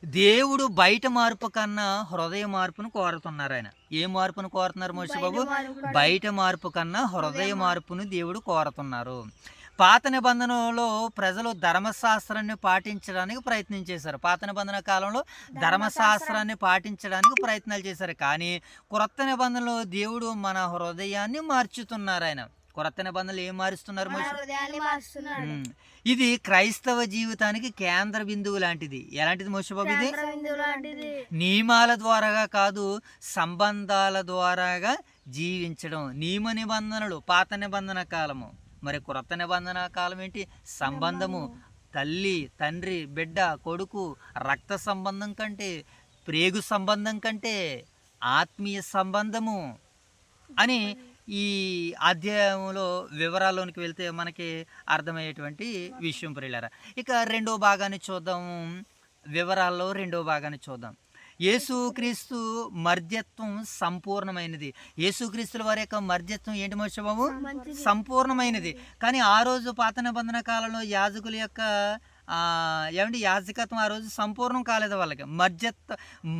దేవుడు బయట మార్పు కన్నా హృదయ మార్పును కోరుతున్నారు. ఆయన ఏ మార్పును కోరుతున్నారు మోషే బాబు? బయట మార్పు కన్నా హృదయ మార్పును దేవుడు కోరుతున్నారు. పాత నిబంధనలో ప్రజలు ధర్మశాస్త్రాన్ని పాటించడానికి ప్రయత్నం చేశారు. పాత నిబంధన కాలంలో ధర్మశాస్త్రాన్ని పాటించడానికి ప్రయత్నాలు చేశారు. కానీ క్రొత్త నిబంధనలో దేవుడు మన హృదయాన్ని మార్చుతున్నారు. ఆయన క్రొత్త నిబంధనలు ఏం మారుస్తున్నారు? ఇది క్రైస్తవ జీవితానికి కేంద్ర బిందువు లాంటిది. ఎలాంటిది మోషే బాబు? ఇది నియమాల ద్వారాగా కాదు, సంబంధాల ద్వారాగా జీవించడం. నియమ నిబంధనలు పాత నిబంధన కాలము, మరి క్రొత్త నిబంధన కాలం ఏంటి? సంబంధము, తల్లి, తండ్రి, బిడ్డ, కొడుకు, రక్త సంబంధం కంటే, ప్రేగు సంబంధం కంటే ఆత్మీయ సంబంధము అని ఈ అధ్యాయంలో వివరాల్లోనికి వెళ్తే మనకి అర్థమయ్యేటువంటి విషయం ప్రియులారా. ఇక రెండో భాగాన్ని చూద్దాము. వివరాల్లో రెండో భాగాన్ని చూద్దాం. యేసుక్రీస్తు మర్ధ్యత్వం సంపూర్ణమైనది. యేసుక్రీస్తుల వారి యొక్క మర్ధ్యత్వం ఏంటి మోషే బాబు? సంపూర్ణమైనది. కానీ ఆ రోజు పాత నిబంధన కాలంలో యాజకుల యొక్క యాజకత్వం ఆ రోజు సంపూర్ణం కాలేదు. వాళ్ళకి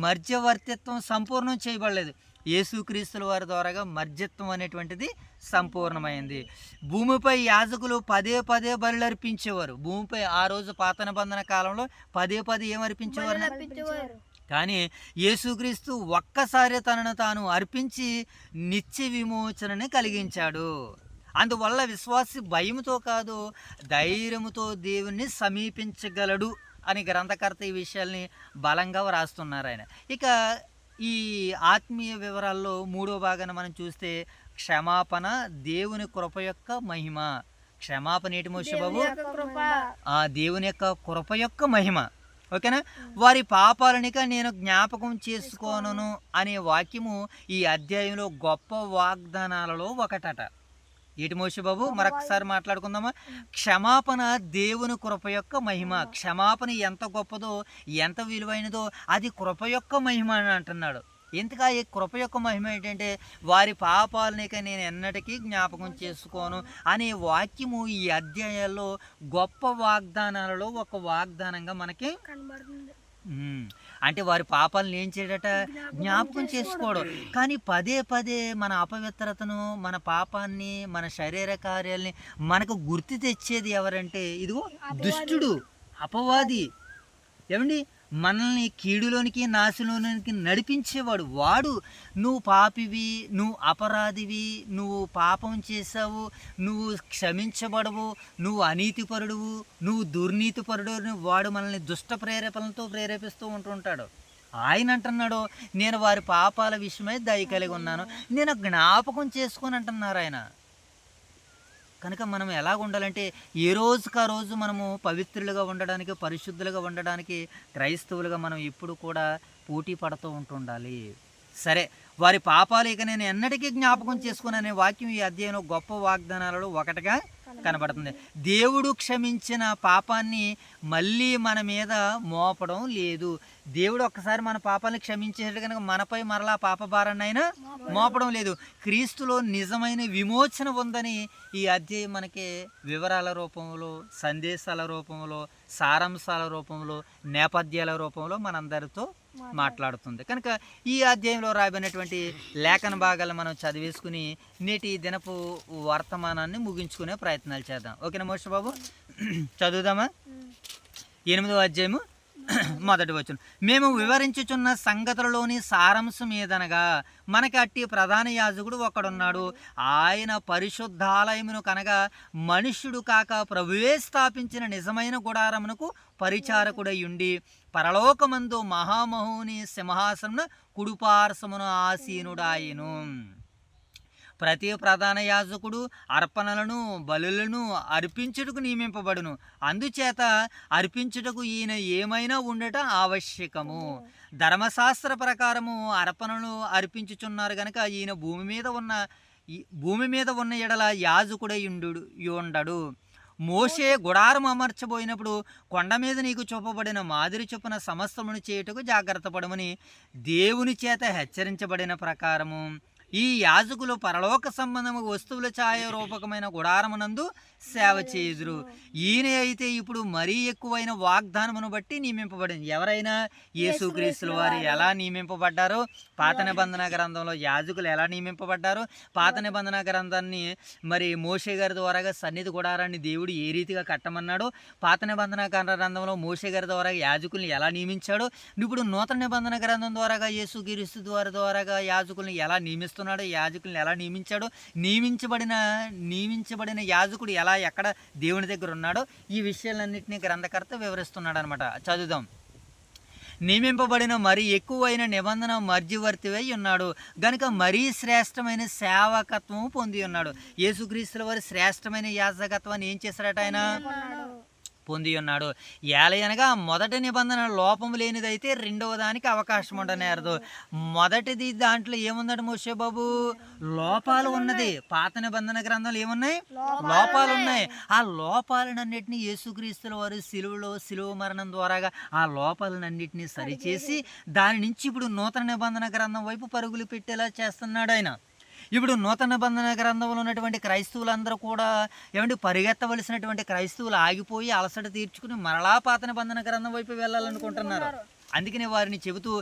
మర్ధ్యవర్తిత్వం సంపూర్ణం చేయబడలేదు. యేసుక్రీస్తుల వారి ద్వారాగా మర్ధ్యత్వం అనేటువంటిది సంపూర్ణమైంది. భూమిపై యాజకులు పదే పదే బలులు అర్పించేవారు. భూమిపై ఆ రోజు పాత నిబంధన కాలంలో పదే పదే ఏమర్పించేవారు? కానీ యేసుక్రీస్తు ఒక్కసారి తనను తాను అర్పించి నిత్య విమోచనని కలిగించాడు. అందువల్ల విశ్వాసి భయముతో కాదు, ధైర్యముతో దేవుణ్ణి సమీపించగలడు అని గ్రంథకర్త ఈ విషయాల్ని బలంగా వ్రాస్తున్నారు ఆయన. ఇక ఈ ఆత్మీయ వివరాల్లో మూడో భాగాన్ని మనం చూస్తే, క్షమాపణ దేవుని కృప యొక్క మహిమ. క్షమాపణ ఏంటి మోషే బాబు? దేవుని యొక్క కృప యొక్క మహిమ. ఓకేనా? వారి పాపాలనిక నేను జ్ఞాపకం చేసుకోను అనే వాక్యము ఈ అధ్యాయంలో గొప్ప వాగ్దానాలలో ఒకటట. ఏటి మోషే బాబు? మరొకసారి మాట్లాడుకుందామా? క్షమాపణ దేవుని కృప యొక్క మహిమ. క్షమాపణ ఎంత గొప్పదో, ఎంత విలువైనదో అది కృప యొక్క మహిమ అని అంటున్నాడు. ఇంతగా ఈ కృప యొక్క మహిమ ఏంటంటే వారి పాపాలను ఇక నేను ఎన్నటికీ జ్ఞాపకం చేసుకోను అనే వాక్యము ఈ అధ్యాయాల్లో గొప్ప వాగ్దానాలలో ఒక వాగ్దానంగా మనకి కనబడుతుంది. అంటే వారి పాపాలను ఏం చేయడట, జ్ఞాపకం చేసుకోవడం. కానీ పదే పదే మన అపవిత్రతను, మన పాపాన్ని, మన శరీర కార్యాలని మనకు గుర్తు తెచ్చేది ఎవరంటే ఇదిగో దుష్టుడు, అపవాది. ఏమండి, మనల్ని కీడులోనికి నాశనంలోనికి నడిపించేవాడు వాడు. నువ్వు పాపివి, నువ్వు అపరాధివి, నువ్వు పాపం చేసావు, నువ్వు క్షమించబడవు, నువ్వు అనీతిపరుడువు, నువ్వు దుర్నీతిపరుడు, వాడు మనల్ని దుష్ట ప్రేరేపణలతో ప్రేరేపిస్తూ ఉంటుంటాడు. ఆయన అంటున్నాడు, నేను వారి పాపాల విషయమై దయ కలిగి ఉన్నాను, నేను జ్ఞాపకం చేసుకొని అంటున్నారు ఆయన. కనుక మనం ఎలాగ ఉండాలంటే ఏ రోజుకి ఆ రోజు మనము పవిత్రులుగా ఉండడానికి, పరిశుద్ధులుగా ఉండడానికి క్రైస్తవులుగా మనం ఎప్పుడు కూడా పోటీ పడుతూ ఉంటుండాలి. సరే, వారి పాపాలు ఇక నేను ఎన్నటికీ జ్ఞాపకం చేసుకుని అనే వాక్యం ఈ అధ్యాయంలో గొప్ప వాగ్దానాలలో ఒకటిగా కనబడుతుంది. దేవుడు క్షమించిన పాపాన్ని మళ్ళీ మన మీద మోపడం లేదు. దేవుడు ఒక్కసారి మన పాపాలను క్షమించేది కనుక మనపై మరలా పాప భారాన్ని అయినా మోపడం లేదు. క్రీస్తులో నిజమైన విమోచన ఉందని ఈ అధ్యాయం మనకి వివరాల రూపంలో, సందేశాల రూపంలో, సారాంశాల రూపంలో, నేపథ్యాల రూపంలో మనందరితో మాట్లాడుతుంది. కనుక ఈ అధ్యాయంలో రాబడినటువంటి లేఖన భాగాలను మనం చదివేసుకుని నేటి దినపు వర్తమానాన్ని ముగించుకునే ప్రయత్నాలు చేద్దాం. ఓకేనా మోష బాబు? చదువుదామా? 8వ అధ్యాయము మొదటి వచనం. మేము వివరించుచున్న సంగతులలోని సారాంశం ఏదనగా, మనకి అట్టి ప్రధాన యాజకుడు ఒకడున్నాడు. ఆయన పరిశుద్ధాలయమును కనగా మనుష్యుడు కాక ప్రభువే స్థాపించిన నిజమైన గుడారమునకు పరిచారకుడై ఉండి పరలోకమందు మహామహుని సింహాసనమున కుడిపార్శ్వమున ఆసీనుడాయెను. ప్రతి ప్రధాన యాజకుడు అర్పణలను, బలులను అర్పించుటకు నియమింపబడును. అందుచేత అర్పించుటకు ఈయన ఏమైనా ఉండటం ఆవశ్యకము. ధర్మశాస్త్ర ప్రకారము అర్పణలు అర్పించుచున్నారు గనక ఈయన భూమి మీద ఉన్న ఎడల యాజకుడై ఉండడు. మోషే గుడారం అమర్చబోయినప్పుడు కొండ మీద నీకు చూపబడిన మాదిరి చొప్పున సమస్తమును చేయుటకు జాగ్రత్త పడమని దేవుని చేత హెచ్చరించబడిన ప్రకారము ఈ యాజకులు పరలోక సంబంధము వస్తువుల ఛాయ రూపకమైన గుడారమునందు సేవ చేయుదురు. ఈయన అయితే ఇప్పుడు మరీ ఎక్కువైన వాగ్దానమును బట్టి నియమింపబడింది. ఎవరైనా యేసుక్రీస్తుల వారు ఎలా నియమింపబడ్డారో, పాత నిబంధన గ్రంథంలో యాజకులు ఎలా నియమింపబడ్డారో, పాత నిబంధన గ్రంథాన్ని మరి మోషే గారి ద్వారాగా సన్నిధి గుడారాన్ని దేవుడు ఏ రీతిగా కట్టమన్నాడో, పాత నిబంధన గ్రంథంలో మోషే గారి ద్వారా యాజకుల్ని ఎలా నియమించాడో, ఇప్పుడు నూతన నిబంధన గ్రంథం ద్వారాగా యేసుక్రీస్తు ద్వారాగా యాజకుల్ని ఎలా నియమిస్తున్నాడో, యాజకుల్ని ఎలా నియమించాడో, నియమించబడిన యాజకుడు ఎలా ఎక్కడ దేవుని దగ్గర ఉన్నాడో, ఈ విషయాలన్నింటినీ గ్రంథకర్త వివరిస్తున్నాడు అనమాట. చదువుదాం. నియమింపబడిన మరి ఎక్కువైన నిబంధన మధ్యవర్తివై ఉన్నాడు గనుక మరీ శ్రేష్టమైన సేవకత్వం పొంది ఉన్నాడు. యేసుక్రీస్తుల వారి శ్రేష్టమైన యాజకత్వాన్ని ఏం చేశాడట? ఆయన పొంది ఉన్నాడు. ఏలయనగా మొదటి నిబంధన లోపము లేనిదైతే రెండవ దానికి అవకాశం ఉండనేరదు. మొదటిది దాంట్లో ఏముందట మోషే బాబు? లోపాలు ఉన్నది. పాత నిబంధన గ్రంథాలు ఏమున్నాయి? లోపాలు ఉన్నాయి. ఆ లోపాలన్నింటినీ యేసుక్రీస్తుల వారు సిలువ మరణం ద్వారాగా ఆ లోపాలన్నింటినీ సరిచేసి దాని నుంచి ఇప్పుడు నూతన నిబంధన గ్రంథం వైపు పరుగులు పెట్టేలా చేస్తున్నాడు ఆయన. ఇప్పుడు నూతన నిబంధన గ్రంథంలో ఉన్నటువంటి క్రైస్తవులందరూ కూడా పరిగెత్తవలసినటువంటి క్రైస్తవులు ఆగిపోయి అలసట తీర్చుకుని మరలా పాత నిబంధన గ్రంథం వైపు వెళ్ళాలనుకుంటున్నారు. అందుకని వారిని చెబుతూ,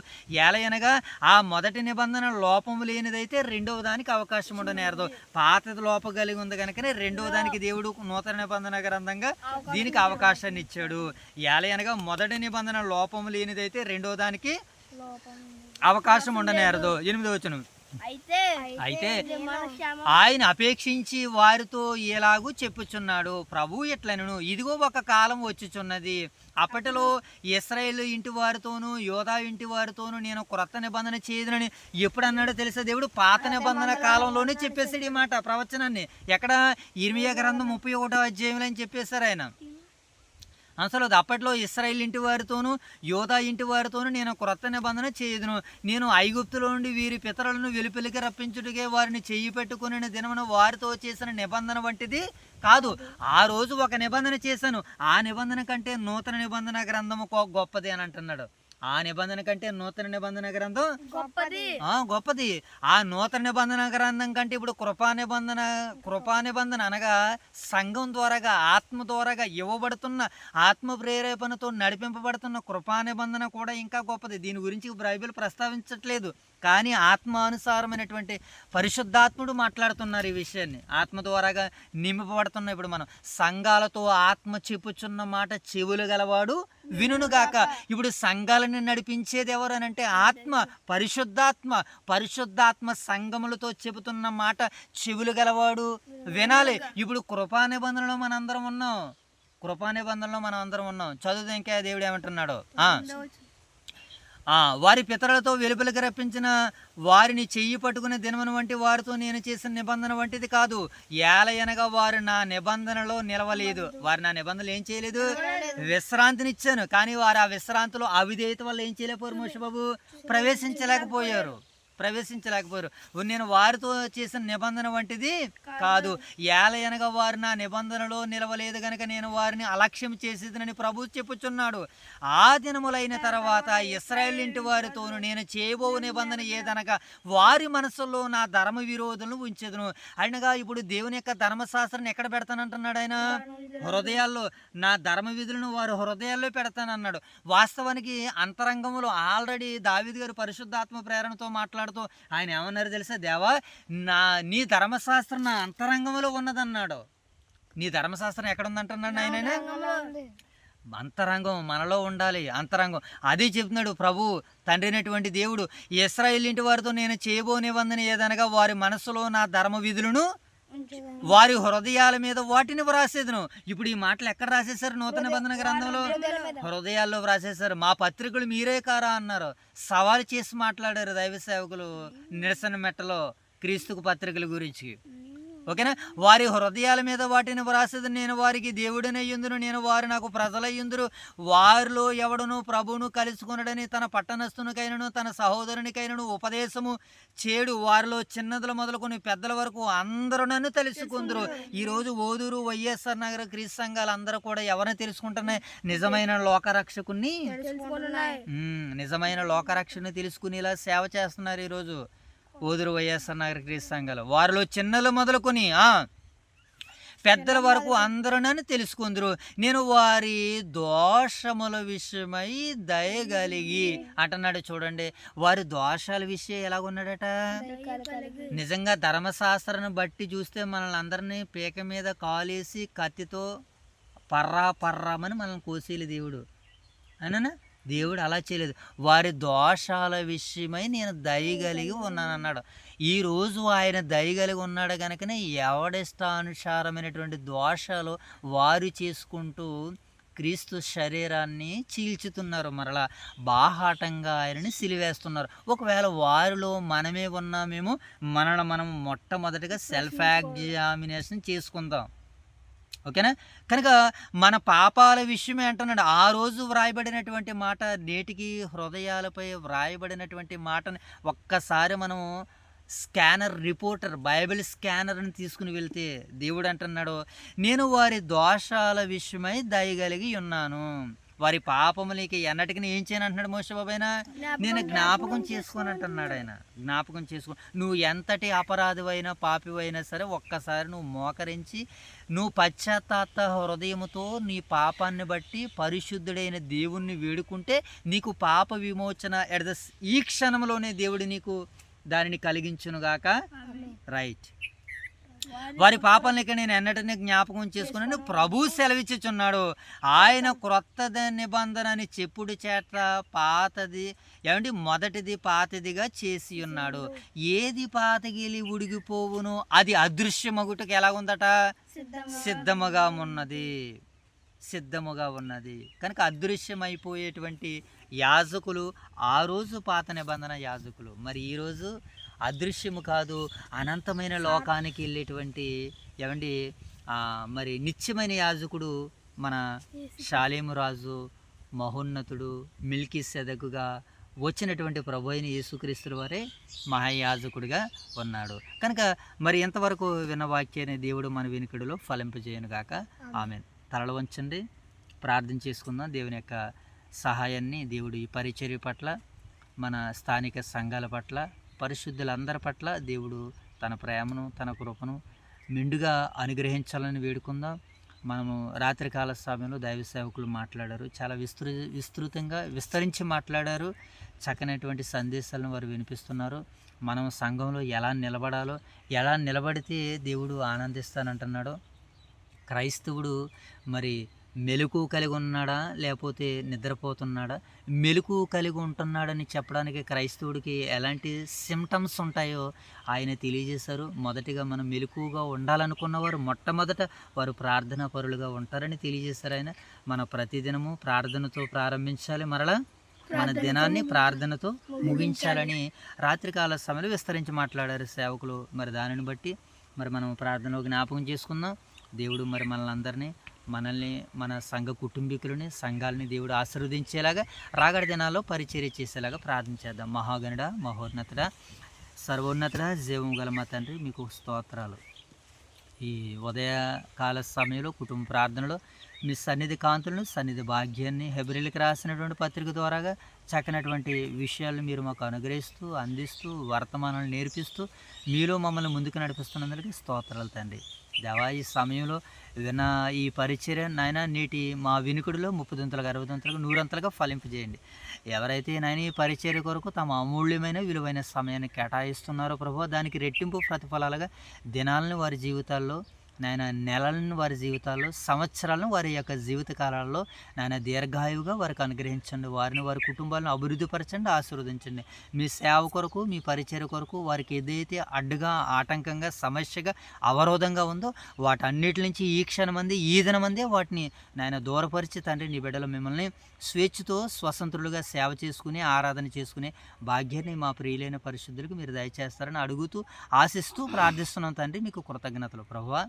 ఏలయనగా ఆ మొదటి నిబంధన లోపము లేనిదైతే రెండవ దానికి అవకాశం ఉండనేరదు. పాతది లోపం కలిగి ఉంది కనుకనే రెండవ దానికి దేవుడు నూతన నిబంధన గ్రంథంగా దీనికి అవకాశాన్ని ఇచ్చాడు. ఏలయనగా మొదటి నిబంధన లోపము లేనిదైతే రెండవ దానికి అవకాశం ఉండనేరదు. 8వ వచనం. అయితే ఆయన అపేక్షించి వారితో ఎలాగూ చెప్పుచున్నాడు. ప్రభు ఎట్లనను, ఇదిగో ఒక కాలం వచ్చుచున్నది, అప్పటిలో ఇశ్రాయేలు ఇంటి వారితోనూ యోధా ఇంటి వారితోనూ నేను క్రొత్త నిబంధన చేయదునని ఎప్పుడు అన్నాడో తెలుసా? దేవుడు పాత నిబంధన కాలంలోనే చెప్పేసాడు ఈ మాట, ప్రవచనాన్ని. ఎక్కడ? ఇర్మియా గ్రంథం 31వ అధ్యాయంలో అని చెప్పేశారు ఆయన. అసలు అప్పట్లో ఇశ్రాయేల్ ఇంటి వారితోనూ యోధా ఇంటి వారితోనూ నేను క్రొత్త నిబంధన చేయదును. నేను ఐగుప్తులో నుండి వీరి పితరులను వెలుపలికి రప్పించుటకే వారిని చెయ్యి పెట్టుకుని దినమున వారితో చేసిన నిబంధన వంటిది కాదు. ఆ రోజు ఒక నిబంధన చేశాను, ఆ నిబంధన కంటే నూతన నిబంధన గ్రంథము గొప్పది అని అంటున్నాడు. ఆ నిబంధన కంటే నూతన నిబంధన గ్రంథం గొప్పది. గొప్పది. ఆ నూతన నిబంధన గ్రంథం కంటే ఇప్పుడు కృపా నిబంధన అనగా సంఘం ద్వారాగా ఆత్మ ద్వారాగా ఇవ్వబడుతున్న ఆత్మ ప్రేరేపణతో నడిపింపబడుతున్న కృపా నిబంధన కూడా ఇంకా గొప్పది. దీని గురించి బైబిల్ ప్రస్తావించట్లేదు, కానీ ఆత్మానుసారమైనటువంటి పరిశుద్ధాత్ముడు మాట్లాడుతున్నారు ఈ విషయాన్ని. ఆత్మ ద్వారాగా నింపబడుతున్న ఇప్పుడు మనం సంఘాలతో ఆత్మ చెప్పుచున్న మాట చెవులు గలవాడు వినుగాక. ఇప్పుడు సంఘాలను నడిపించేది ఎవరు అని అంటే ఆత్మ, పరిశుద్ధాత్మ సంఘములతో చెబుతున్న మాట చెవులు గలవాడు వినాలి. ఇప్పుడు కృపా నిబంధనలో మనందరం ఉన్నాం. చదువు ఇంకా దేవుడు ఏమంటున్నాడు, వారి పితరులతో వెలుపలికి రప్పించిన వారిని చెయ్యి పట్టుకునే దినమును వంటి వారితో నేను చేసిన నిబంధన వంటిది కాదు. ఏలయనగా వారు నా నిబంధనలో నిలవలేదు. వారు నా నిబంధనలు ఏం చేయలేదు, విశ్రాంతినిచ్చాను, కానీ వారు ఆ విశ్రాంతిలో అవిధేయత వల్ల ఏం చేయలేకపోయారు, మోషబాబు ప్రవేశించలేకపోయారు. నేను వారితో చేసిన నిబంధన వంటిది కాదు. ఏలయనగా వారు నా నిబంధనలో నిలవలేదు గనక నేను వారిని అలక్ష్యం చేసేదనని ప్రభువు చెప్పుచున్నాడు. ఆ దినములైన తర్వాత ఇశ్రాయేలు ఇంటి వారితోను నేను చేయబో నిబంధన ఏదనగా వారి మనసుల్లో నా ధర్మ విరోధులను ఉంచెదను. అయినగా ఇప్పుడు దేవుని యొక్క ధర్మశాస్త్రాన్ని ఎక్కడ పెడతానంటున్నాడు ఆయన, హృదయాల్లో. నా ధర్మ విధులను వారు హృదయాల్లో పెడతానన్నాడు. వాస్తవానికి అంతరంగంలో ఆల్రెడీ దావీదు గారు పరిశుద్ధాత్మ ప్రేరణతో మాట్లాడుతూ ఆయన ఏమన్నారు తెలుసా, దేవా నీ ధర్మశాస్త్రం నా అంతరంగంలో ఉన్నదన్నాడు. నీ ధర్మశాస్త్రం ఎక్కడ ఉందంటున్నాడు ఆయన, అంతరంగం మనలో ఉండాలి. అంతరంగం అదే చెప్తున్నాడు ప్రభు తండ్రి అయినటువంటి దేవుడు. ఇశ్రాయేలు ఇంటి వారితో నేను చేయబో నిబంధన ఏదనగా వారి మనసులో నా ధర్మ విధులను వారి హృదయాల మీద వాటిని వ్రాసేదను. ఇప్పుడు ఈ మాటలు ఎక్కడ రాసేశారు, నూతన నిబంధన గ్రంథంలో హృదయాల్లో వ్రాసేశారు. మా పత్రికలు మీరే కారా అన్నారు, సవాలు చేసి మాట్లాడారు దైవ సేవకులు నిరసన మెట్టలో క్రీస్తుకు పత్రికల గురించి. ఓకేనా, వారి హృదయాల మీద వాటిని వ్రాసేది. నేను వారికి దేవుడినయ్యుందును, నేను వారు నాకు ప్రజలయ్యుందురు. వారిలో ఎవడును ప్రభువును కలుసుకున్నాడని తన పట్టణస్థునికైనను తన సహోదరునికైనను ఉపదేశము చేడు. వారిలో చిన్నదులు మొదలుకొని పెద్దల వరకు అందరూ నన్ను తెలుసుకుందరు. ఈరోజు ఓదూరు వైఎస్ఆర్ నగర క్రీస్తు సంఘాలు అందరూ కూడా ఎవరిని తెలుసుకుంటున్నాయి, నిజమైన లోకరక్షకుని తెలుసుకునేలా సేవ చేస్తున్నారు ఈరోజు ఓదూరు వైఎస్ఆర్ నగర క్రీస్తు సంఘాలు. వారిలో చిన్నలు మొదలుకొని పెద్దల వరకు అందరూ నన్ను తెలుసుకుందరు. నేను వారి దోషముల విషయమై దయగలిగి అంటున్నాడు. చూడండి, వారి దోషాల విషయం ఎలాగున్నాడట. నిజంగా ధర్మశాస్త్రాన్ని బట్టి చూస్తే మనల్ని అందరినీ పీక మీద కాలేసి కత్తితో పర్రామని మనల్ని కోసేలి దేవుడు అన్నా. దేవుడు అలా చేయలేదు. వారి దోషాల విషయమై నేను దయగలిగి ఉన్నానన్నాడు. ఈరోజు ఆయన దయగలిగి ఉన్నాడు కనుకనే ఎవడిష్టానుసారమైనటువంటి దోషాలు వారు చేసుకుంటూ క్రీస్తు శరీరాన్ని చీల్చుతున్నారు, మరలా బాహాటంగా ఆయనని సిలివేస్తున్నారు. ఒకవేళ వారిలో మనమే ఉన్నామేమో మనల్ని మనం మొట్టమొదటిగా సెల్ఫ్ ఎగ్జామినేషన్ చేసుకుందాం. ఓకేనా, కనుక మన పాపాల విషయమే అంటున్నాడు. ఆ రోజు వ్రాయబడినటువంటి మాట నేటికి హృదయాలపై వ్రాయబడినటువంటి మాటని ఒక్కసారి మనం బైబిల్ స్కానర్ని తీసుకుని వెళ్తే దేవుడు అంటున్నాడు, నేను వారి దోషాల విషయమై దయగలిగి ఉన్నాను, వారి పాపములకి ఎన్నటికి ఏం చేయను అంటున్నాడు మోషబాబైనా, నేను జ్ఞాపకం చేసుకొని అంటున్నాడు ఆయన. జ్ఞాపకం చేసుకో, నువ్వు ఎంతటి అపరాధివైనా పాపివైనా సరే ఒక్కసారి నువ్వు మోకరించి నువ్వు పశ్చాత్తాప హృదయముతో నీ పాపాన్ని బట్టి పరిశుద్ధుడైన దేవుణ్ణి వేడుకుంటే నీకు పాప విమోచన ఈ క్షణంలోనే దేవుడు నీకు దానిని కలిగించునుగాక. రైట్, వారి పాపాలకి నేను ఎన్నటినీ జ్ఞాపకం చేసుకున్నాను ప్రభు సెలవిచ్చుచున్నాడు. ఆయన క్రొత్త నిబంధనని చెప్పుడు చేత పాతది మొదటిది పాతదిగా చేసి ఉన్నాడు. ఏది పాతగిలి ఉడిగిపోవును అది అదృశ్యమగుటకు ఎలా ఉందట, సిద్ధముగా ఉన్నది. కనుక అదృశ్యమైపోయేటువంటి యాజకులు ఆ రోజు పాత నిబంధన యాజకులు, మరి ఈరోజు అదృశ్యము కాదు అనంతమైన లోకానికి వెళ్ళేటువంటి మరి నిత్యమైన యాజకుడు మన షాలేము రాజు, మహోన్నతుడు, మిల్కీసెదకుగా వచ్చినటువంటి ప్రభు అయిన యేసుక్రీస్తు వారే మహాయాజకుడిగా ఉన్నాడు. కనుక మరి ఎంతవరకు విన్న వాక్యాన్ని దేవుడు మన వినికిడిలో ఫలింపజేయను గాక. ఆమేన్. తలలు వంచండి, ప్రార్థన చేసుకుందాం. దేవుని యొక్క సహాయాన్ని దేవుడు ఈ పరిచర్య పట్ల, మన స్థానిక సంఘాల పట్ల, పరిశుద్ధులందరి పట్ల దేవుడు తన ప్రేమను, తన కృపను మెండుగా అనుగ్రహించాలని వేడుకుందాం. మనము రాత్రికాల సమయంలో దైవ సేవకులు మాట్లాడారు, చాలా విస్తృతంగా విస్తరించి మాట్లాడారు. చక్కనటువంటి సందేశాలను వారు వినిపిస్తున్నారు. మనం సంఘంలో ఎలా నిలబడాలో, ఎలా నిలబడితే దేవుడు ఆనందిస్తానంటున్నాడో, క్రైస్తవుడు మరి మెలకు కలిగి ఉన్నాడా లేకపోతే నిద్రపోతున్నాడా, మెలకు కలిగి ఉంటున్నాడని చెప్పడానికి క్రైస్తవుడికి ఎలాంటి సిమ్టమ్స్ ఉంటాయో ఆయన తెలియజేశారు. మొదటిగా మనం మెలకుగా ఉండాలనుకున్నవారు మొట్టమొదట వారు ప్రార్థనా పరులుగా ఉంటారని తెలియజేశారు ఆయన. మన ప్రతిదినము ప్రార్థనతో ప్రారంభించాలి, మరలా మన దినాన్ని ప్రార్థనతో ముగించాలని రాత్రికాల సమయంలో విస్తరించి మాట్లాడారు సేవకులు. మరి దానిని బట్టి మరి మనం ప్రార్థనలో జ్ఞాపకం చేసుకుందాం. దేవుడు మరి మనల్ని మన సంఘ కుటుంబీకులని, సంఘాలని దేవుడు ఆశీర్వదించేలాగా, రాగడి దినాల్లో పరిచర్య చేసేలాగా ప్రార్థన చేద్దాం. మహాగణుడా, మహోన్నతుడా, సర్వోన్నతుడా, జీవము గల మా తండ్రి, మీకు స్తోత్రాలు. ఈ ఉదయకాల సమయంలో కుటుంబ ప్రార్థనలో మీ సన్నిధి కాంతులను, సన్నిధి భాగ్యాన్ని, హెబ్రీలకు రాసినటువంటి పత్రిక ద్వారాగా చక్కనటువంటి విషయాలను మీరు మాకు అనుగ్రహిస్తూ, అందిస్తూ, వర్తమానాలు నేర్పిస్తూ మీలో మమ్మల్ని ముందుకు నడిపిస్తున్నందుకు స్తోత్రాలు తండ్రి. దేవా, ఈ సమయంలో విన్న ఈ పరిచర్య నాయన నేటి మా వినికుడిలో 30 60 100 ఫలింపజేయండి. ఎవరైతే నాయన ఈ పరిచర్య కొరకు తమ అమూల్యమైన విలువైన సమయాన్ని కేటాయిస్తున్నారో ప్రభు, దానికి రెట్టింపు ప్రతిఫలాలుగా దినాలను వారి జీవితాల్లో, నాయన నెలలను వారి జీవితాల్లో, సంవత్సరాలను వారి యొక్క జీవిత కాలాల్లో నాయన దీర్ఘాయువుగా వారికి అనుగ్రహించండి. వారిని, వారి కుటుంబాలను అభివృద్ధిపరచండి, ఆశీర్వదించండి. మీ సేవ కొరకు, మీ పరిచర్య కొరకు వారికి ఏదైతే అడ్డుగా, ఆటంకంగా, సమస్యగా, అవరోధంగా ఉందో వాటన్నిటి నుంచి ఈ క్షణమంది, ఈ దినమందే వాటిని నాయన దూరపరిచి తండ్రి, నీ బిడ్డలు మిమ్మల్ని స్వేచ్ఛతో స్వతంత్రులుగా సేవ చేసుకుని, ఆరాధన చేసుకునే భాగ్యాన్ని మా ప్రియులైన పరిశుద్ధులకు మీరు దయచేస్తారని అడుగుతూ, ఆశిస్తూ ప్రార్థిస్తున్నాం తండ్రి. మీకు కృతజ్ఞతలు ప్రభువా.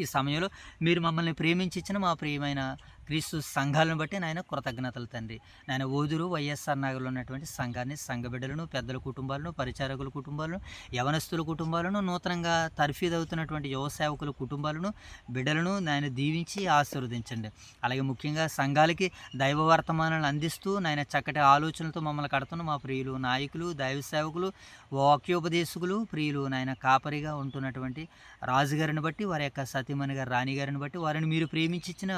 ఈ సమయంలో మీరు మమ్మల్ని ప్రేమించి ఇచ్చిన మా ప్రియమైన క్రీస్తు సంఘాలను బట్టి నాయన కృతజ్ఞతలు తండ్రి. నాయన ఓదూరు వైఎస్ఆర్ నగర్లో ఉన్నటువంటి సంఘాన్ని, సంఘ బిడ్డలను, పెద్దల కుటుంబాలను, పరిచారకుల కుటుంబాలను, యవనస్తుల కుటుంబాలను, నూతనంగా తర్ఫీదవుతున్నటువంటి యువ సేవకుల కుటుంబాలను, బిడ్డలను నాయన దీవించి ఆశీర్వదించండి. అలాగే ముఖ్యంగా సంఘాలకి దైవ వర్తమానాలను అందిస్తూ నాయన చక్కటి ఆలోచనలతో మమ్మల్ని కడుతున్న మా ప్రియులు నాయకులు, దైవ సేవకులు, వాక్యోపదేశకులు, ప్రియులు నాయన కాపరిగా ఉంటున్నటువంటి రాజుగారిని బట్టి, వారి యొక్క సతీమణి గారు రాణి గారిని బట్టి, వారిని మీరు ప్రేమించిన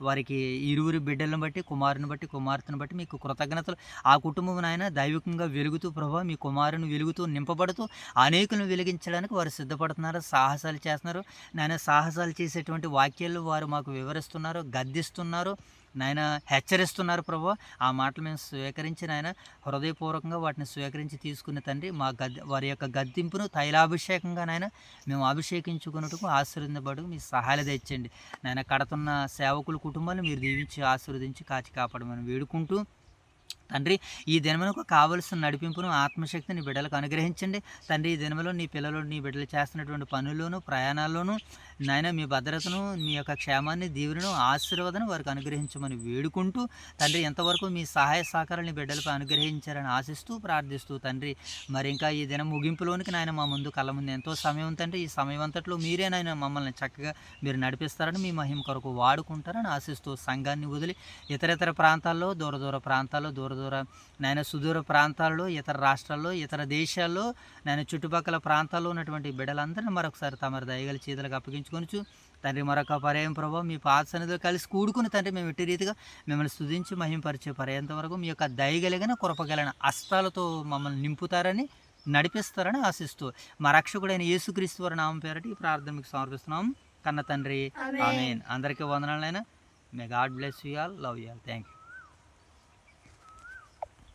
వారికి ఇరువురు బిడ్డలను బట్టి, కుమారుని బట్టి, కుమార్తెను బట్టి మీకు కృతజ్ఞతలు. ఆ కుటుంబం నాయన దైవికంగా వెలుగుతూ ప్రభావ, మీ కుమారుని వెలుగుతూ నింపబడుతూ అనేకులను వెలిగించడానికి వారు సిద్ధపడుతున్నారు, సాహసాలు చేస్తున్నారు. నాయన సాహసాలు చేసేటువంటి వాక్యాలు వారు మాకు వివరిస్తున్నారు, గద్దిస్తున్నారు, నాయన హెచ్చరిస్తున్నారు ప్రభు. ఆ మాటలు మేము స్వీకరించి నాయన హృదయపూర్వకంగా వాటిని స్వీకరించి తీసుకున్న తండ్రి, మా వారి యొక్క గద్దింపును తైలాభిషేకంగా నాయన మేము అభిషేకించుకున్నట్టుకు ఆశీర్వదించబడు మీ సహాయాలు తెచ్చండి. నాయన కడుతున్న సేవకుల కుటుంబాన్ని మీరు దీవించి ఆశీర్వదించి కాచి కాపాడమని వేడుకుంటూ తండ్రి, ఈ దినములకు కావలసిన నడిపింపును, ఆత్మశక్తిని బిడ్డలకు అనుగ్రహించండి తండ్రి. ఈ దినములో నీ పిల్లలు, నీ బిడ్డలు చేస్తున్నటువంటి పనుల్లోనూ, ప్రయాణాల్లోనూ నాయన మీ భద్రతను, మీ యొక్క క్షేమాన్ని, దీవెనను, ఆశీర్వాదను వారికి అనుగ్రహించమని వేడుకుంటూ తండ్రి, ఎంతవరకు మీ సహాయ సహకారాన్ని బిడ్డలపై అనుగ్రహించారని ఆశిస్తూ ప్రార్థిస్తూ తండ్రి, మరి ఇంకా ఈ దినం ముగింపులోనికి నాయన మా ముందు కళ్ళ ముందు ఎంతో సమయం తండ్రి. ఈ సమయం అంతట్లో మీరే నాయన మమ్మల్ని చక్కగా మీరు నడిపిస్తారని, మీ మహిమ కొరకు వాడుకుంటారని ఆశిస్తూ సంఘాన్ని వదిలి ఇతర ప్రాంతాల్లో, దూర ప్రాంతాల్లో, దూర నాయన సుదూర ప్రాంతాల్లో, ఇతర రాష్ట్రాల్లో, ఇతర దేశాల్లో, నాయన చుట్టుపక్కల ప్రాంతాల్లో ఉన్నటువంటి బిడ్డలందరినీ మరొకసారి తమరి దయగల చేతులకు అప్పగించుకొనుచు తండ్రి, మరొక పర్యాయం ప్రభావ మీ పాద సన్నిధిలో కలిసి కూడుకుని తండ్రి, మేము ఇట్టి రీతిగా మిమ్మల్ని స్తుతించి మహింపరిచే పర్యంతం వరకు మీ యొక్క దయగలిగిన, కృపగలిగిన హస్తాలతో మమ్మల్ని నింపుతారని, నడిపిస్తారని ఆశిస్తూ మా రక్షకుడైన యేసుక్రీస్తు వారి నామం పేరటి ఈ ప్రార్థన మీకు సమర్పిస్తున్నాం కన్న తండ్రి. ఆమేన్. అందరికీ వందనాలైనా. May God bless you all. Love you all. Thank you.